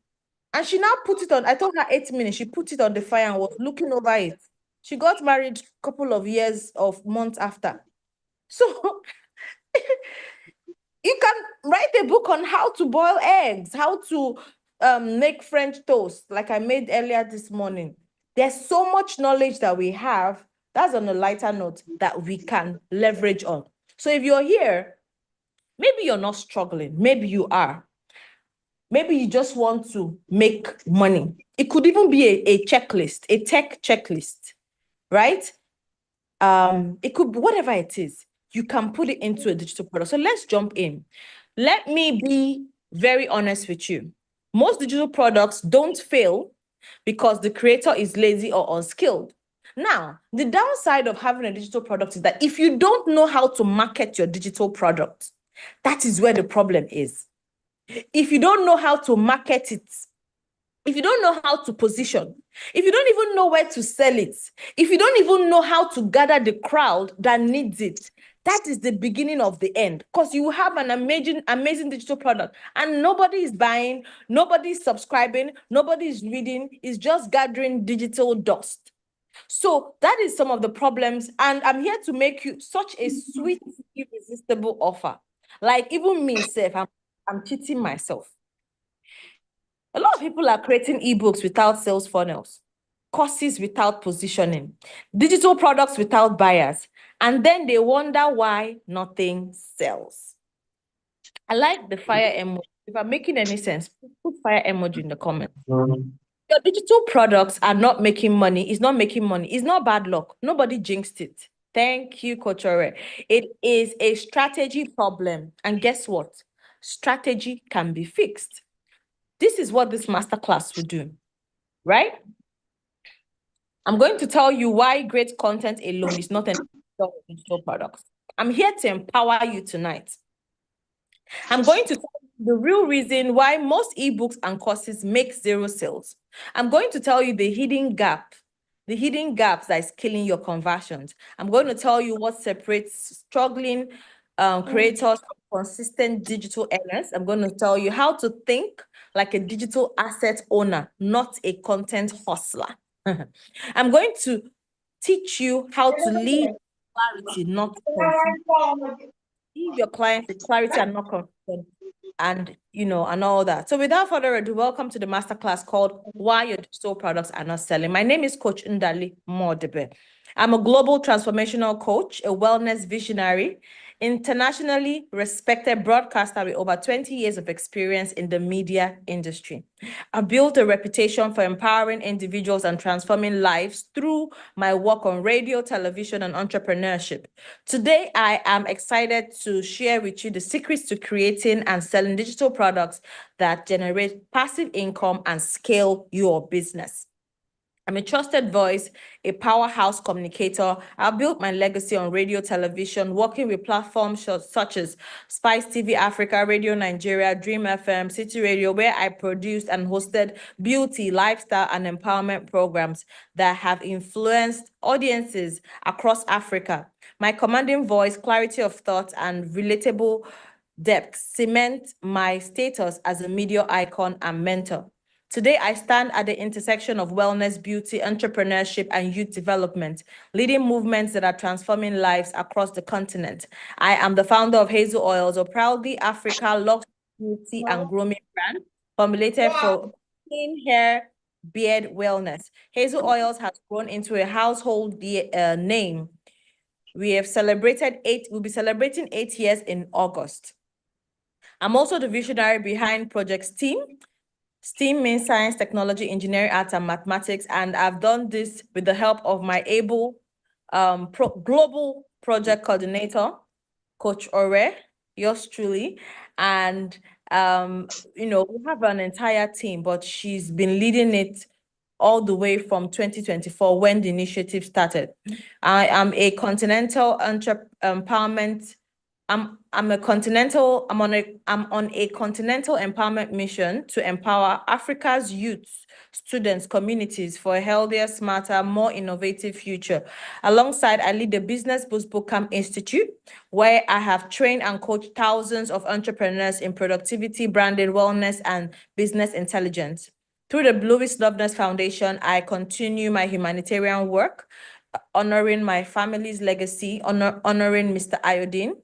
And she now put it on, I told her 8 minutes. She put it on the fire and was looking over it. She got married a couple of months after. So you can write a book on how to boil eggs, how to make French toast, like I made earlier this morning. There's so much knowledge that we have. That's on a lighter note that we can leverage on. So if you're here, maybe you're not struggling. Maybe you are. Maybe you just want to make money. It could even be a checklist, a tech checklist, right? It could be whatever it is. You can put it into a digital product. So let's jump in. Let me be very honest with you. Most digital products don't fail because the creator is lazy or unskilled. Now, the downside of having a digital product is that if you don't know how to market your digital product, that is where the problem is. If you don't know how to market it, if you don't know how to position, if you don't even know where to sell it, if you don't even know how to gather the crowd that needs it, that is the beginning of the end. Because you have an amazing digital product and nobody is buying, nobody is subscribing, nobody is reading, it's just gathering digital dust. So that is some of the problems. And I'm here to make you such a sweet, irresistible offer. Like even me, I'm cheating myself. A lot of people are creating ebooks without sales funnels, courses without positioning, digital products without buyers, and then they wonder why nothing sells. I like the fire emoji. If I'm making any sense, put fire emoji in the comments. Your digital products are not making money. It's not making money. It's not bad luck. Nobody jinxed it. Thank you, Coach Ore. It is a strategy problem. And guess what? Strategy can be fixed. This is what this masterclass will do, right? I'm going to tell you why great content alone is not an digital product. I'm here to empower you tonight. I'm going to tell you the real reason why most ebooks and courses make zero sales. I'm going to tell you the hidden gaps that is killing your conversions. I'm going to tell you what separates struggling creators from consistent digital earners. I'm going to tell you how to think like a digital asset owner, not a content hustler. I'm going to teach you how to lead clarity, not confusion. Give your clients the clarity and not confusion, and and all that. So without further ado, welcome to the masterclass called Why Your Digital Products Are Not Selling. My name is Coach Ndali Modebe. I'm a global transformational coach, a wellness visionary, internationally respected broadcaster with over 20 years of experience in the media industry. I built a reputation for empowering individuals and transforming lives through my work on radio, television, and entrepreneurship. Today, I am excited to share with you the secrets to creating and selling digital products that generate passive income and scale your business. I'm a trusted voice, a powerhouse communicator. I built my legacy on radio, television, working with platforms such as Spice TV Africa, Radio Nigeria, Dream FM, City Radio, where I produced and hosted beauty, lifestyle, and empowerment programs that have influenced audiences across Africa. My commanding voice, clarity of thought, and relatable depth cement my status as a media icon and mentor. Today, I stand at the intersection of wellness, beauty, entrepreneurship, and youth development, leading movements that are transforming lives across the continent. I am the founder of Hazel Oils, a proudly Africa luxury beauty and grooming brand formulated for clean hair, beard wellness. Hazel Oils has grown into a household name. We'll be celebrating 8 years in August. I'm also the visionary behind Project STEAM. STEAM means science, technology, engineering, arts, and mathematics. And I've done this with the help of my able global project coordinator, Coach Ore, yours truly. And, we have an entire team, but she's been leading it all the way from 2024 when the initiative started. I am a continental empowerment. I'm on a continental empowerment mission to empower Africa's youths, students, communities for a healthier, smarter, more innovative future. Alongside, I lead the Business Boost Bootcamp Institute, where I have trained and coached thousands of entrepreneurs in productivity, branding, wellness, and business intelligence. Through the Louis Loveness Foundation, I continue my humanitarian work, honoring my family's legacy, honoring Mr. Iodine,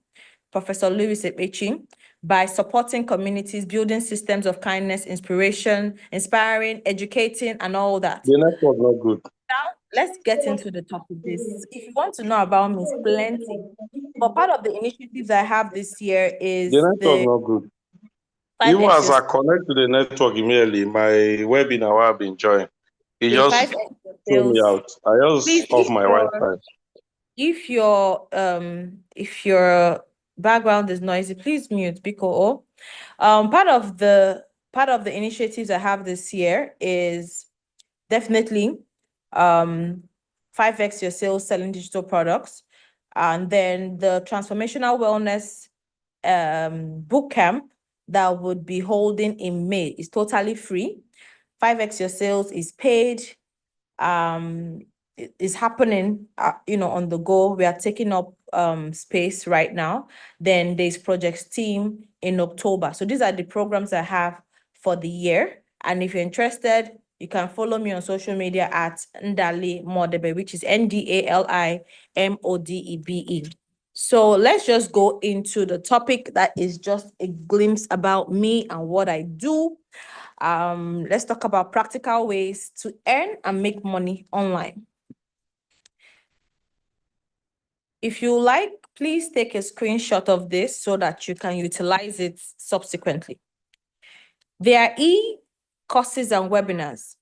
Professor Louis Epechi, by supporting communities, building systems of kindness, inspiration, inspiring, educating, and all that. The network not good. Now, let's get into the topic. If you want to know about me, it's plenty. But part of the initiatives I have this year is The network not good. Even as I connect to the network immediately, my webinar I've been joining, it just threw me out. I just off my Wi-Fi. If your background is noisy, please mute because part of the initiatives I have this year is definitely 5x your sales selling digital products, and then the transformational wellness boot camp that would be holding in May is totally free. 5x your sales is paid. It is happening, on the go. We are taking up space right now. Then there's Projects Team in October. So these are the programs I have for the year. And if you're interested, you can follow me on social media at Ndali Modebe, which is NDALIMODEBE. So let's just go into the topic that is just a glimpse about me and what I do. Let's talk about practical ways to earn and make money online. If you like, please take a screenshot of this so that you can utilize it subsequently. There are e-courses and webinars,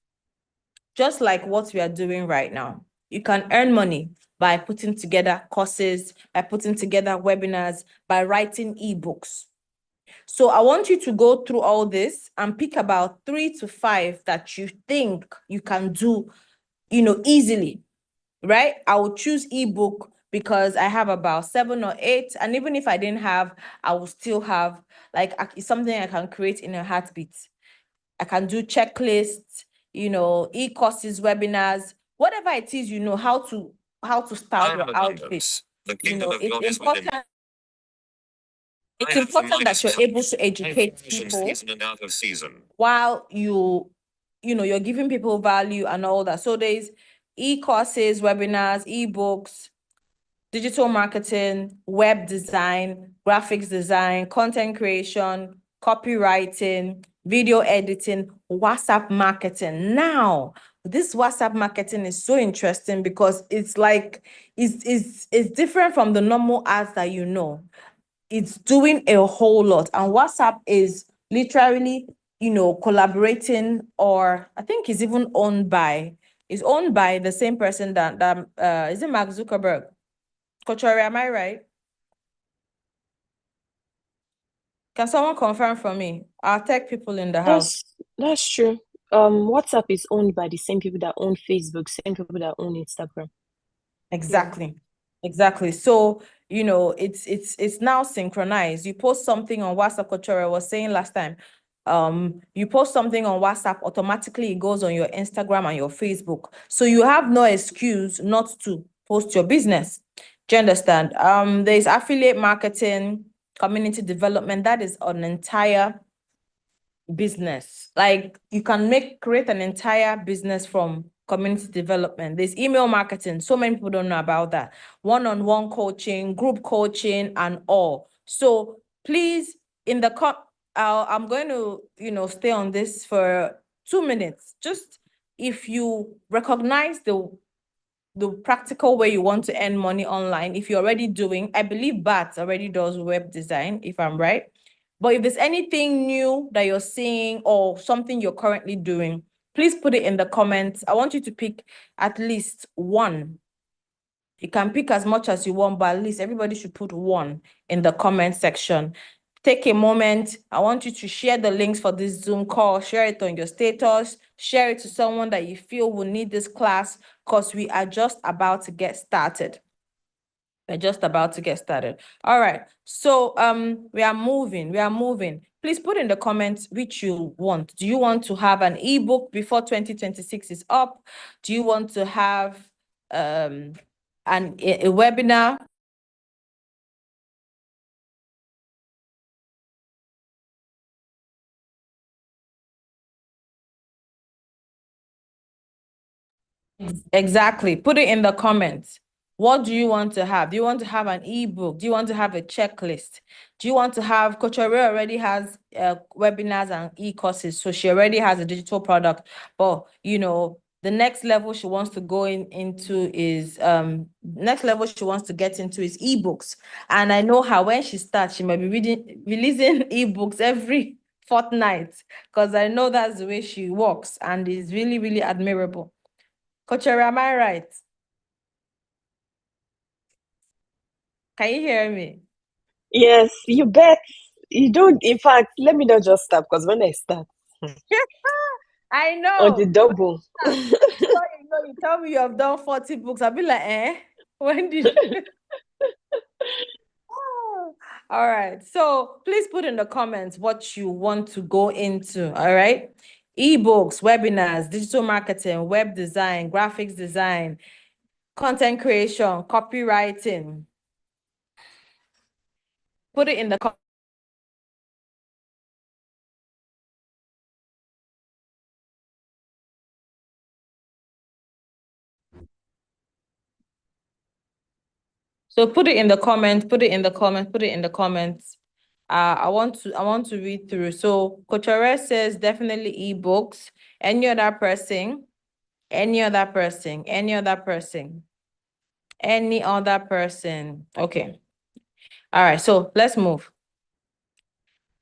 just like what we are doing right now. You can earn money by putting together courses, by putting together webinars, by writing ebooks. So I want you to go through all this and pick about 3 to 5 that you think you can do, easily, right? I will choose ebook because I have about 7 or 8. And even if I didn't have, I will still have, it's something I can create in a heartbeat. I can do checklists, e-courses, webinars, whatever it is, how to style your outfit. It's important. It's important that you're able to educate people while you're giving people value and all that. So there's e-courses, webinars, e-books, digital marketing, web design, graphics design, content creation, copywriting, video editing, WhatsApp marketing. Now, this WhatsApp marketing is so interesting because it's different from the normal ads that it's doing a whole lot, and WhatsApp is literally, collaborating, or I think it's even owned by the same person that is it Mark Zuckerberg? Coach Ore, am I right? Can someone confirm for me? Our tech people in the house. That's true. WhatsApp is owned by the same people that own Facebook, same people that own Instagram. Exactly. Exactly. So, it's now synchronized. You post something on WhatsApp, Coach Ore was saying last time. You post something on WhatsApp, automatically it goes on your Instagram and your Facebook. So you have no excuse not to post your business. Do you understand? There's affiliate marketing, community development. That is an entire business. Like you can create an entire business from community development. There's email marketing. So many people don't know about that. One-on-one coaching, group coaching, and all. So please, I'm going to, stay on this for 2 minutes. Just if you recognize the practical way you want to earn money online, if you're already doing, I believe BAT already does web design, if I'm right. But if there's anything new that you're seeing or something you're currently doing, please put it in the comments. I want you to pick at least one You can pick as much as you want, but at least everybody should put 1 in the comment section. Take a moment. I want you to share the links for this Zoom call. Share it on your status. Share it to someone that you feel will need this class, because we are just about to get started. We're just about to get started. All right. So we are moving. Please put in the comments which you want. Do you want to have an ebook before 2026 is up? Do you want to have a webinar? Exactly. Put it in the comments. What do you want to have? Do you want to have an ebook? Do you want to have a checklist? Do you want to have, Coach Ore already has webinars and e-courses, so she already has a digital product. But, you know, the next level she wants to go into is, next level she wants to get into is ebooks. And I know her, when she starts, she might be releasing ebooks every fortnight, because I know that's the way she works, and is really, really admirable. Coach Ore, am I right? Can you hear me? Yes, you bet. You don't. In fact, let me not just start, because when I start I know. on the double. You tell me you have done 40 books. I'll be like, when did you? All right. So please put in the comments what you want to go into. All right. Ebooks, webinars, digital marketing, web design, graphics design, content creation, copywriting. Put it in the comments. So put it in the comments, put it in the comments. I want to read through. So Coach Ore says definitely ebooks. Any other person? Any other person? Any other person? Any other person? Okay. All right, so let's move.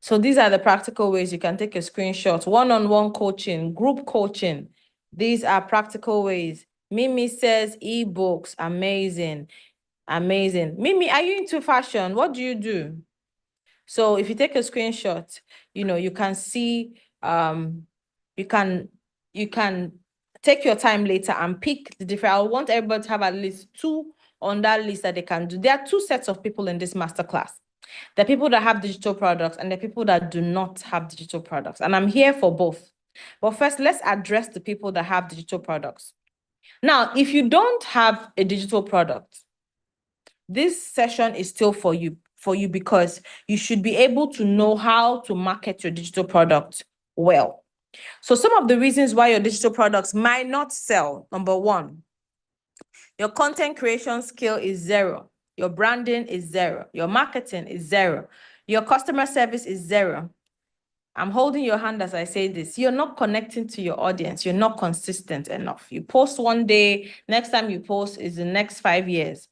So these are the practical ways you can take a screenshot. One-on-one coaching, group coaching. These are practical ways. Mimi says ebooks, amazing. Amazing. Mimi, are you into fashion? What do you do? So if you take a screenshot, you know, you can see, you can take your time later and pick the different. I want everybody to have at least 2 on that list that they can do. There are 2 sets of people in this masterclass. The people that have digital products and the people that do not have digital products. And I'm here for both. But first, let's address the people that have digital products. Now, if you don't have a digital product, this session is still for you because you should be able to know how to market your digital product well. So some of the reasons why your digital products might not sell: number 1, your content creation skill is 0. Your branding is 0. Your marketing is 0. Your customer service is 0. I'm holding your hand as I say this. You're not connecting to your audience. You're not consistent enough. You post one day, next time you post is the next 5 years.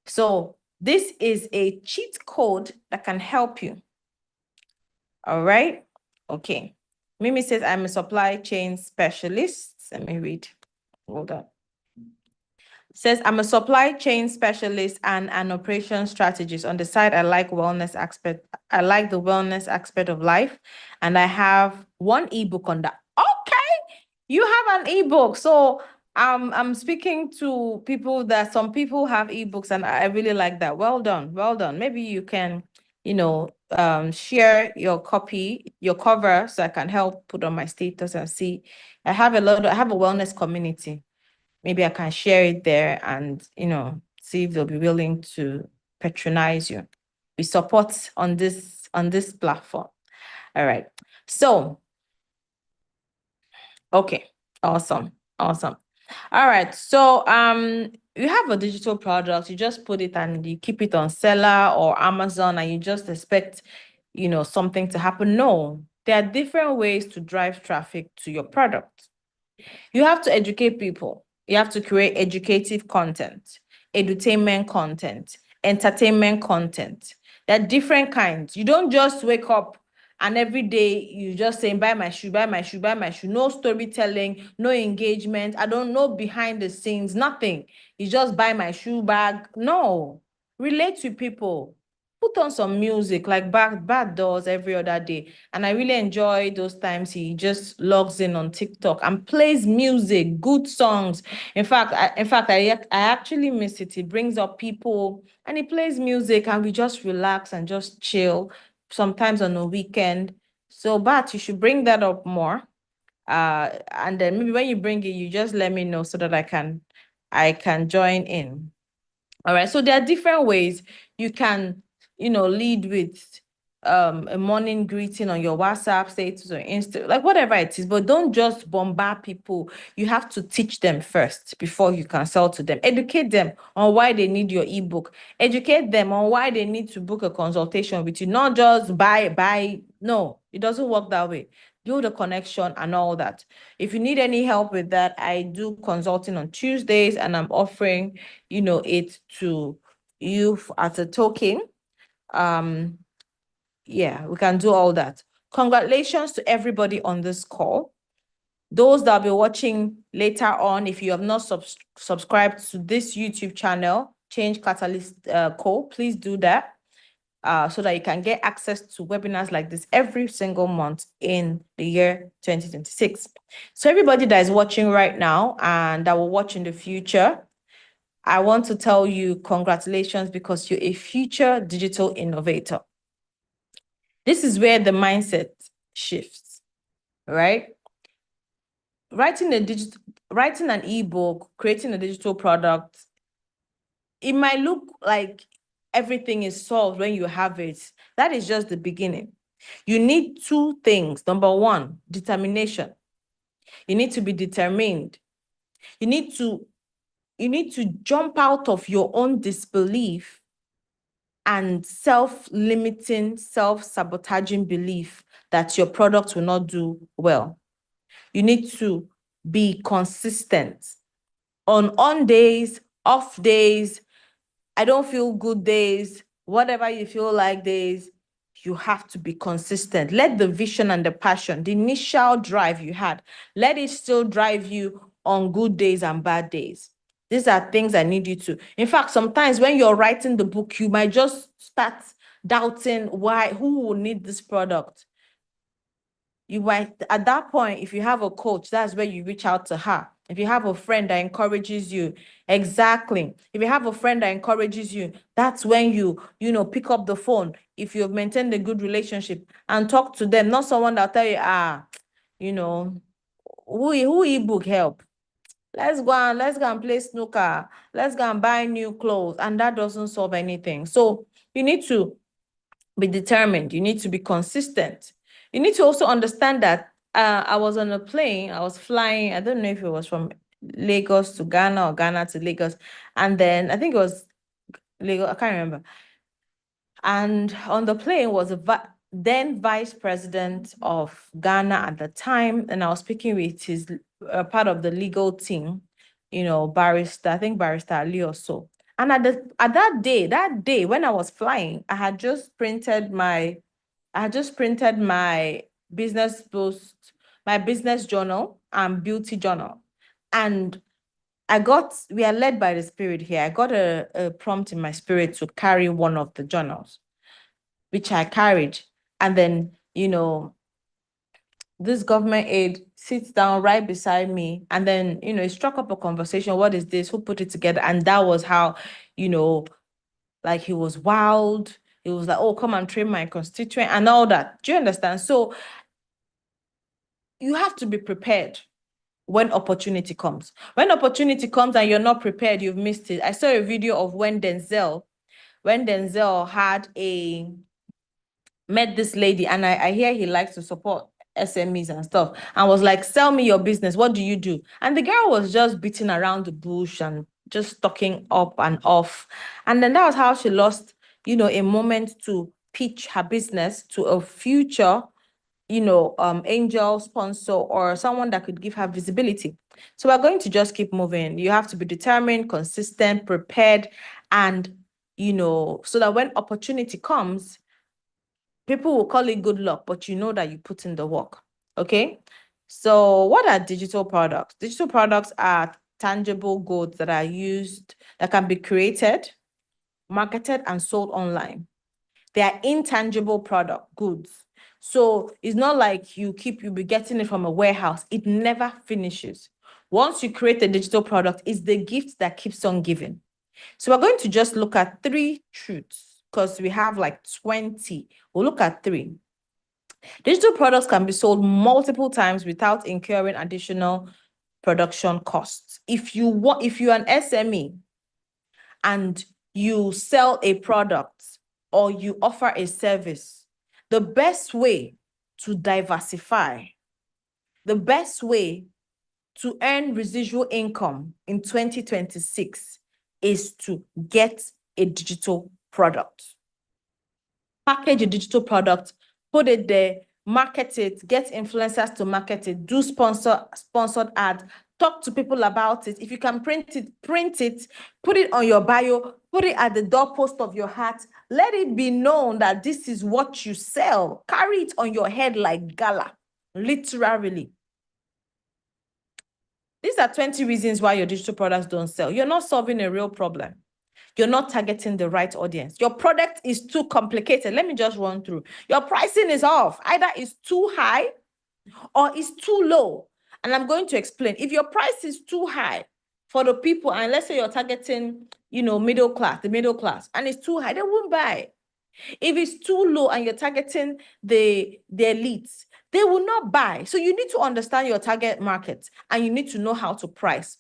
So this is a cheat code that can help you. All right. Okay. Mimi says, I'm a supply chain specialist. Let me read. Hold on. Says, I'm a supply chain specialist and an operations strategist. On the side, I like wellness aspect. I like the wellness aspect of life. And I have 1 ebook on that. Okay. You have an ebook. So I'm speaking to people that some people have ebooks, and I really like that. Well done. Well done. Maybe you can, you know, share your copy, your cover, so I can help put on my status and see. I have a wellness community. Maybe I can share it there and, you know, see if they'll be willing to patronize you. We support on this platform. All right. So, okay. Awesome. Awesome. All right. So, you have a digital product, you just put it and you keep it on Seller or Amazon and you just expect, you know, something to happen. No, there are different ways to drive traffic to your product. You have to educate people. You have to create educative content, edutainment content, entertainment content. There are different kinds. You don't just wake up and every day you just saying, buy my shoe, buy my shoe, buy my shoe. No storytelling, no engagement. I don't know behind the scenes, nothing. You just buy my shoe bag. No, relate to people. Put on some music like Bad does every other day. And I really enjoy those times he just logs in on TikTok and plays music, good songs. In fact, I actually miss it. He brings up people and he plays music and we just relax and just chill sometimes on a weekend. So, Bat, you should bring that up more. And then maybe when you bring it, you just let me know so that I can join in. All right. So there are different ways you can, lead with a morning greeting on your WhatsApp status or Insta, like whatever it is, but don't just bombard people. You have to teach them first before you can sell to them. Educate them on why they need your ebook. Educate them on why they need to book a consultation with you, not just buy. No, it doesn't work that way. Build a connection and all that. If you need any help with that, I do consulting on Tuesdays and I'm offering, it to you as a token. Yeah, we can do all that. Congratulations to everybody on this call. Those that will be watching later on, if you have not subscribed to this YouTube channel, Change Catalyst Co, please do that so that you can get access to webinars like this every single month in the year 2026. So everybody that is watching right now and that will watch in the future, I want to tell you congratulations because you're a future digital innovator. This is where the mindset shifts, right? Writing an ebook, creating a digital product, it might look like everything is solved when you have it. That is just the beginning. You need two things. Number one, determination. You need to be determined. You need to jump out of your own disbelief and self-limiting, self-sabotaging belief that your product will not do well. You need to be consistent on days, off days, I don't feel good days, whatever you feel like days, you have to be consistent. Let the vision and the passion, the initial drive you had, let it still drive you on good days and bad days. These are things I need you to. In fact, sometimes when you're writing the book, you might just start doubting who will need this product. You might, at that point, if you have a coach, that's where you reach out to her. If you have a friend that encourages you, exactly. If you have a friend that encourages you, that's when you pick up the phone. If you've maintained a good relationship and talk to them, not someone that'll tell you, who ebook help. Let's go and play snooker. Let's go and buy new clothes. And that doesn't solve anything. So you need to be determined. You need to be consistent. You need to also understand that I was on a plane. I was flying. I don't know if it was from Lagos to Ghana or Ghana to Lagos. And then I think it was Lagos. I can't remember. And on the plane was a then vice president of Ghana at the time. And I was speaking with his part of the legal team, barrister, I think Barrister Ali or so. And at that day when I was flying, I had just printed my business post, my business journal and beauty journal. And we are led by the spirit here. I got a prompt in my spirit to carry one of the journals, which I carried. And then, this government aide sits down right beside me. And then, it struck up a conversation. What is this? Who put it together? And that was how, like he was wild. He was like, oh, come and train my constituent and all that. Do you understand? So you have to be prepared when opportunity comes. When opportunity comes and you're not prepared, you've missed it. I saw a video of when Denzel had met this lady, and I hear he likes to support SMEs and stuff, and was like, sell me your business. What do you do? And the girl was just beating around the bush and just talking up and off. And then that was how she lost, a moment to pitch her business to a future, angel sponsor or someone that could give her visibility. So we're going to just keep moving. You have to be determined, consistent, prepared, and, so that when opportunity comes, People will call it good luck, but you know that you put in the work. Okay. So what are digital products? Digital products are tangible goods that are used, that can be created, marketed, and sold online. They are intangible goods. So it's not like you'll be getting it from a warehouse. It never finishes. Once you create a digital product, it's the gift that keeps on giving. So we're going to just look at 3 truths because we have like 20. We'll look at 3. Digital products can be sold multiple times without incurring additional production costs. If you're an SME and you sell a product or you offer a service, the best way to diversify, the best way to earn residual income in 2026 is to get a digital product. Package a digital product, put it there, market it, get influencers to market it, do sponsored ads, talk to people about it. If you can print it, put it on your bio, put it at the doorpost of your heart. Let it be known that this is what you sell. Carry it on your head like gala, literally. These are 20 reasons why your digital products don't sell. You're not solving a real problem. You're not targeting the right audience. Your product is too complicated. Let me just run through. Your pricing is off. Either it's too high or it's too low. And I'm going to explain. If your price is too high for the people, and let's say you're targeting, the middle class, and it's too high, they won't buy. If it's too low and you're targeting the elites, they will not buy. So you need to understand your target market and you need to know how to price.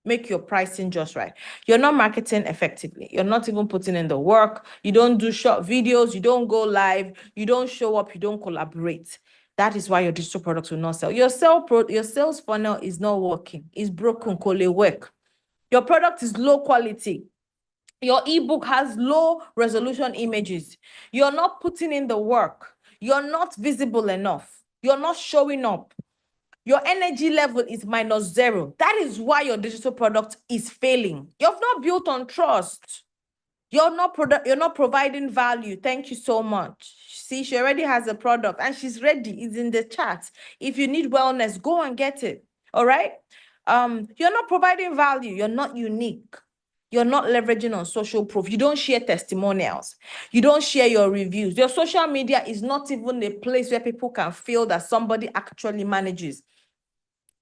Make your pricing just right. You're not marketing effectively. You're not even putting in the work. You don't do short videos. You don't go live. You don't show up. You don't collaborate. That is why your digital products will not sell. Your sales funnel is not working. It's broken. Work. Your product is low quality. Your ebook has low resolution images. You're not putting in the work. You're not visible enough. You're not showing up. Your energy level is -0. That is why your digital product is failing. You've not built on trust. You're not providing value. Thank you so much. See, she already has a product and she's ready. It's in the chat. If you need wellness, go and get it. All right. You're not providing value. You're not unique. You're not leveraging on social proof. You don't share testimonials. You don't share your reviews. Your social media is not even a place where people can feel that somebody actually manages.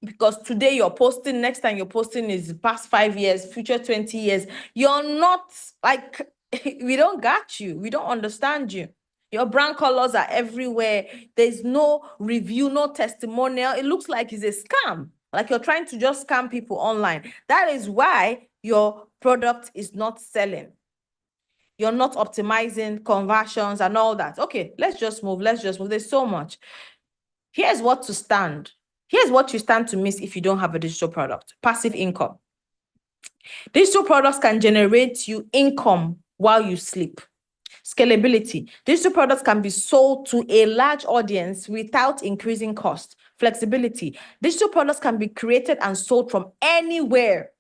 Because today you're posting, next time you're posting is past 5 years, future 20 years. You're not like, we don't got you. We don't understand you. Your brand colors are everywhere. There's no review, no testimonial. It looks like it's a scam. Like you're trying to just scam people online. That is why your product is not selling. You're not optimizing conversions and all that. Okay, let's just move. There's so much. Here's what you stand to miss if you don't have a digital product. Passive income. Digital products can generate you income while you sleep. Scalability. Digital products can be sold to a large audience without increasing cost. Flexibility. Digital products can be created and sold from anywhere.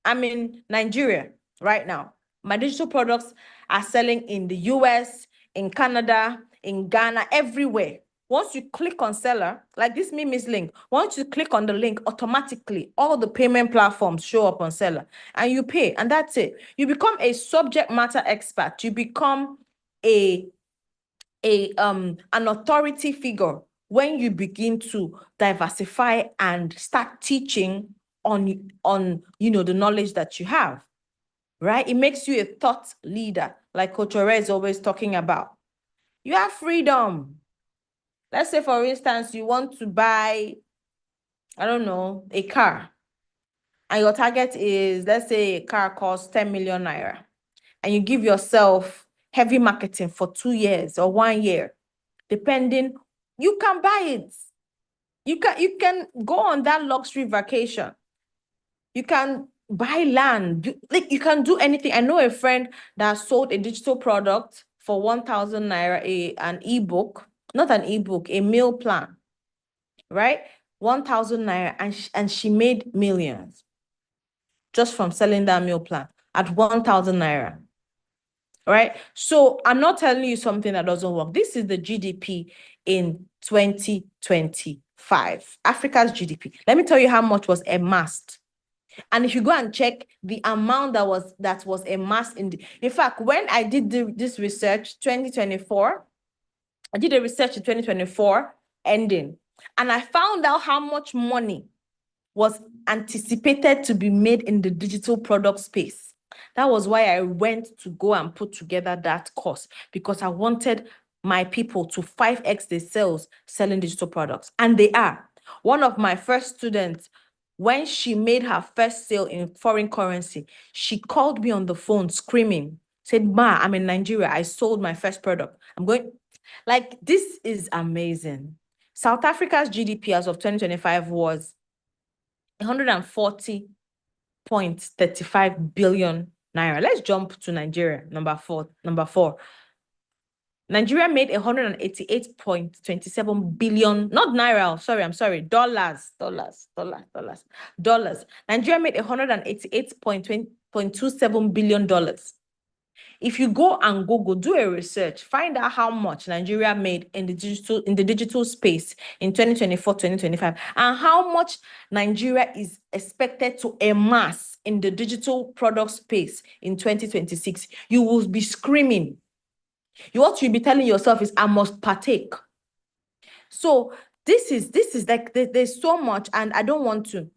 I'm in Nigeria right now. My digital products are selling in the US, in Canada, in Ghana, everywhere. Once you click on seller, like this Mimi's link, once you click on the link, automatically all the payment platforms show up on seller and you pay, and that's it. You become a subject matter expert. You become an authority figure when you begin to diversify and start teaching on the knowledge that you have, right? It makes you a thought leader, like Coach Ore is always talking about. You have freedom. Let's say, for instance, you want to buy, I don't know, a car. And your target is, let's say a car costs 10 million naira. And you give yourself heavy marketing for 2 years or 1 year, depending, you can buy it. You can go on that luxury vacation. You can buy land. You can do anything. I know a friend that sold a digital product for 1,000 naira, an ebook, not an ebook, a meal plan, right? 1,000 naira, and she made millions just from selling that meal plan at 1,000 naira, All right. So I'm not telling you something that doesn't work. This is the GDP in 2025. Africa's GDP. Let me tell you how much was amassed. And if you go and check the amount that was amassed in fact, when I did this research, 2024, I did a research in 2024 ending, and I found out how much money was anticipated to be made in the digital product space. That was why I went to go and put together that course, because I wanted my people to 5x their sales selling digital products. And they are. One of my first students, when she made her first sale in foreign currency, she called me on the phone screaming, said, "Ma, I'm in Nigeria. I sold my first product. I'm going." Like, this is amazing. South Africa's GDP as of 2025 was 140.35 billion naira. Let's jump to Nigeria, number four. Nigeria made 188.27 billion, not naira, I'm sorry, dollars. Nigeria made 188.27 billion dollars. If you go and Google, do a research, find out how much Nigeria made in the digital space in 2024, 2025, and how much Nigeria is expected to amass in the digital product space in 2026. You will be screaming. What you'll be telling yourself is, I must partake. So this is like, there's so much, and I don't want to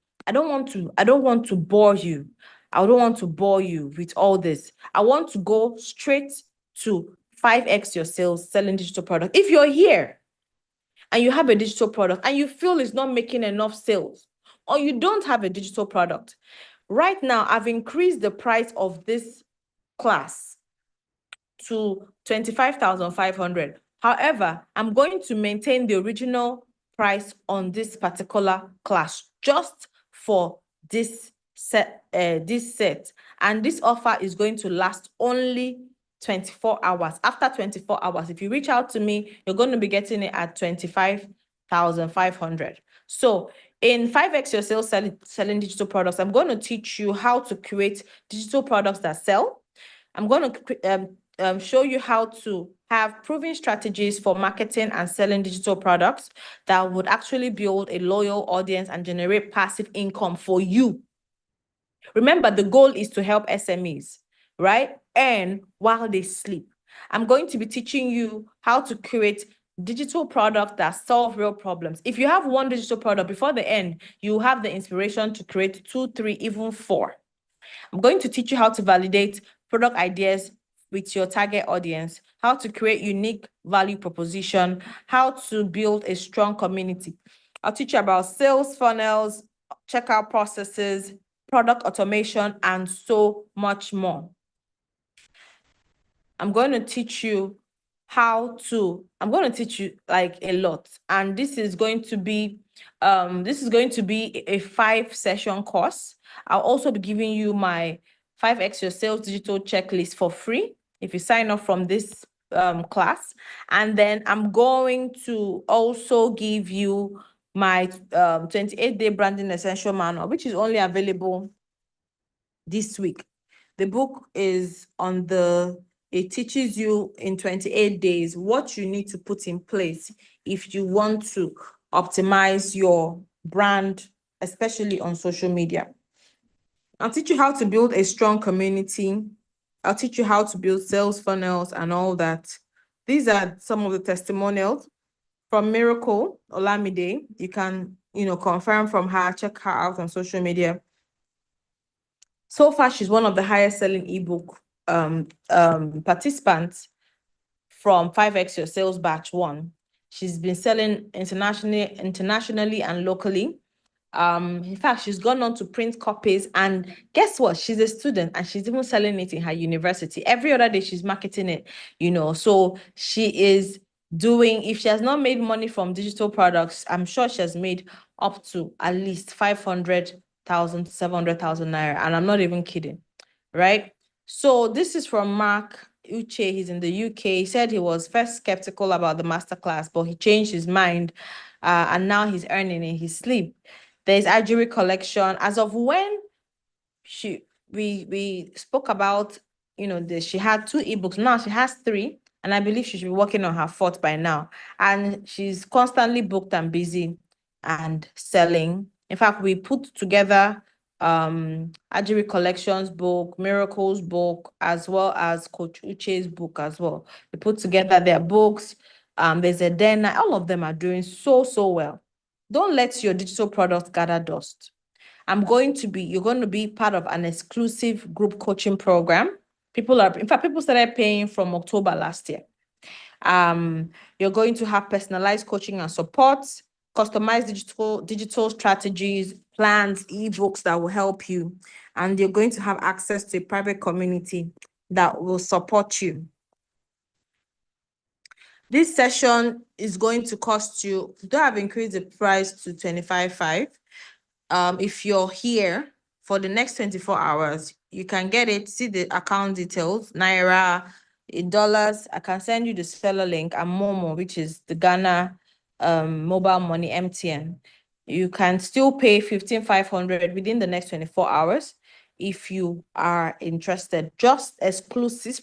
bore you. I don't want to bore you with all this. I want to go straight to 5x your sales selling digital product. If you're here and you have a digital product and you feel it's not making enough sales, or you don't have a digital product, right now I've increased the price of this class to 25,500. However, I'm going to maintain the original price on this particular class just for this set. And this offer is going to last only 24 hours. After 24 hours, if you reach out to me, you're going to be getting it at 25,500. So in 5x your sales selling digital products, I'm going to teach you how to create digital products that sell. I'm going to show you how to have proven strategies for marketing and selling digital products that would actually build a loyal audience and generate passive income for you. Remember, the goal is to help SMEs, right? Earn while they sleep. I'm going to be teaching you how to create digital products that solve real problems. If you have one digital product, before the end, you have the inspiration to create 2, 3, even 4. I'm going to teach you how to validate product ideas with your target audience, how to create unique value proposition, how to build a strong community. I'll teach you about sales funnels, checkout processes, product automation, and so much more. I'm going to teach you like a lot. And this is going to be a 5-session course. I'll also be giving you my 5x your sales digital checklist for free if you sign up from this class. And then I'm going to also give you my 28-day branding essential manual, which is only available this week. The book is it teaches you in 28 days what you need to put in place if you want to optimize your brand, especially on social media. I'll teach you how to build a strong community. I'll teach you how to build sales funnels and all that. These are some of the testimonials from Miracle Olamide. You can, confirm from her, check her out on social media. So far, she's one of the highest selling ebook participants from 5x Your Sales Batch 1. She's been selling internationally and locally. In fact, she's gone on to print copies, and guess what? She's a student and she's even selling it in her university. Every other day she's marketing it, so she is doing, if she has not made money from digital products, I'm sure she has made up to at least 500,000, 700,000 naira. And I'm not even kidding, right? So this is from Mark Uche. He's in the UK. He said he was first skeptical about the masterclass, but he changed his mind, and now he's earning in his sleep. There's Ajuri collection. As of when we spoke about she had 2 ebooks. Now she has 3, and I believe she should be working on her 4th by now. And she's constantly booked and busy and selling. In fact, we put together Ajiri Collections book, Miracles book, as well as Coach Uche's book as well. We put together their books. There's a Dena. All of them are doing so well. Don't let your digital products gather dust. you're going to be part of an exclusive group coaching program. People started paying from October last year. You're going to have personalized coaching and support, customized digital strategies, plans, ebooks that will help you. And you're going to have access to a private community that will support you. This session is going to cost you, though I've increased the price to $25,500. If you're here for the next 24 hours, you can get it, see the account details, Naira, in dollars. I can send you the seller link, and Momo, which is the Ghana mobile money, MTN. You can still pay $15,500 within the next 24 hours if you are interested. Just exclusive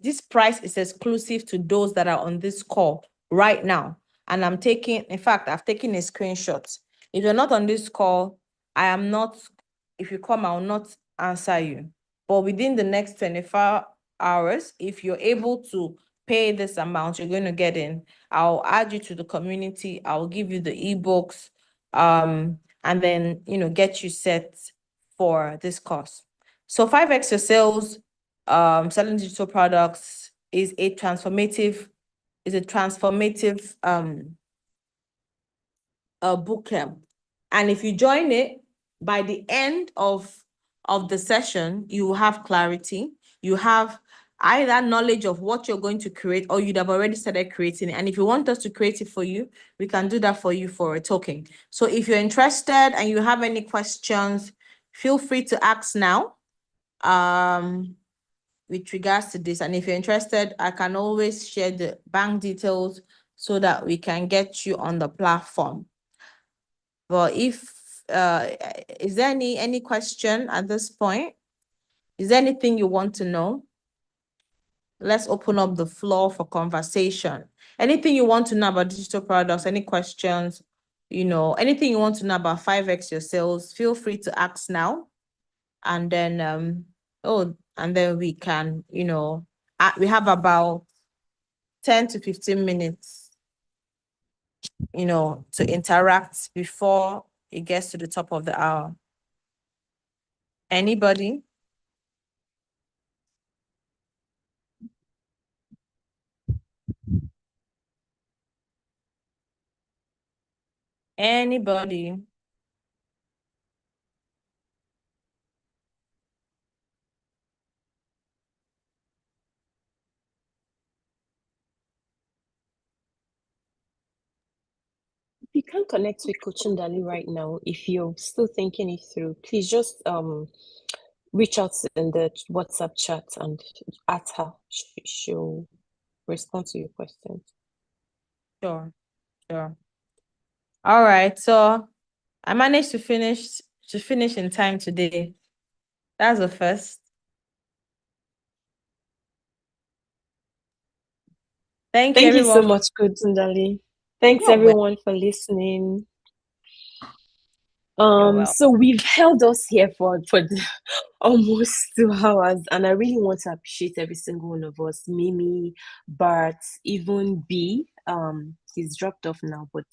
this price is exclusive to those that are on this call right now. And I've taken a screenshot. If you're not on this call, if you come, I will not answer you. But within the next 24 hours, if you're able to pay this amount, you're going to get in. I'll add you to the community. I'll give you the ebooks, and then, get you set for this course. So 5x your sales, selling digital products is a transformative boot camp. And if you join it, by the end of the session, you will have clarity. You have either knowledge of what you're going to create, or you'd have already started creating it. And if you want us to create it for you, we can do that for you for a token. So if you're interested and you have any questions, feel free to ask now with regards to this. And if you're interested, I can always share the bank details so that we can get you on the platform. But is there any question at this point? Is there anything you want to know? Let's open up the floor for conversation. Anything you want to know about digital products, any questions, anything you want to know about 5x your sales, feel free to ask now. And then, and then we can, we have about 10 to 15 minutes, to interact before it gets to the top of the hour. Anybody? Anybody? If you can't connect with Coach Ndali right now, if you're still thinking it through, please just reach out in the WhatsApp chat and at her. She'll respond to your questions. Sure. All right. So I managed to finish in time today. That's the first. Thank you, everyone. Thank you so much, Coach Ndali. Thanks everyone for listening. So we've held us here for almost 2 hours, and I really want to appreciate every single one of us. Mimi, Bart, even B. He's dropped off now, but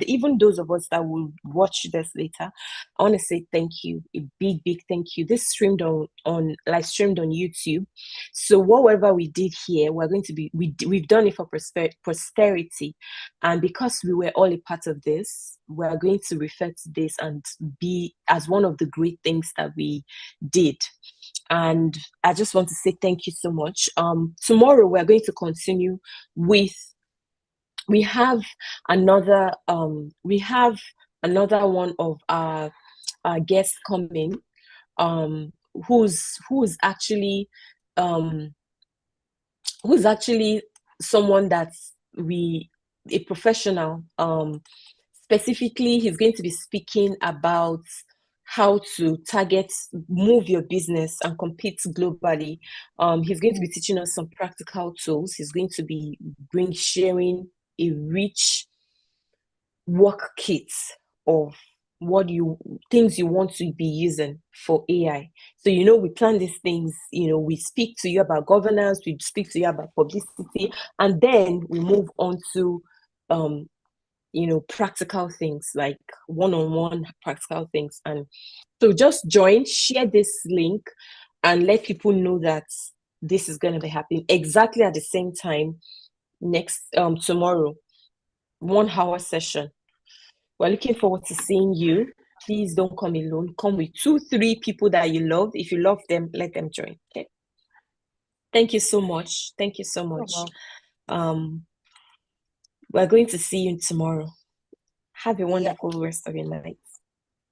even those of us that will watch this later, I want to say thank you, a big thank you. This streamed on live streamed on YouTube. So whatever we did here, we've done it for posterity, and because we were all a part of this, we're going to refer to this and be as one of the great things that we did. And I just want to say thank you so much. Tomorrow we're going to continue with, we have another one of our guests coming, who's actually someone that's a professional. Specifically, he's going to be speaking about how to move your business and compete globally. He's going to be teaching us some practical tools. He's going to be sharing a rich work kit of things you want to be using for AI. So, we plan these things, we speak to you about governance, we speak to you about publicity, and then we move on to, practical things, like one-on-one practical things. And so just join, share this link, and let people know that this is going to be happening exactly at the same time tomorrow, 1 hour session. We're looking forward to seeing you. Please don't come alone. Come with 2-3 people that you love. If you love them, let them join. Okay. Thank you so much. Thank you so much. We're going to see you tomorrow. Have a wonderful rest of your night.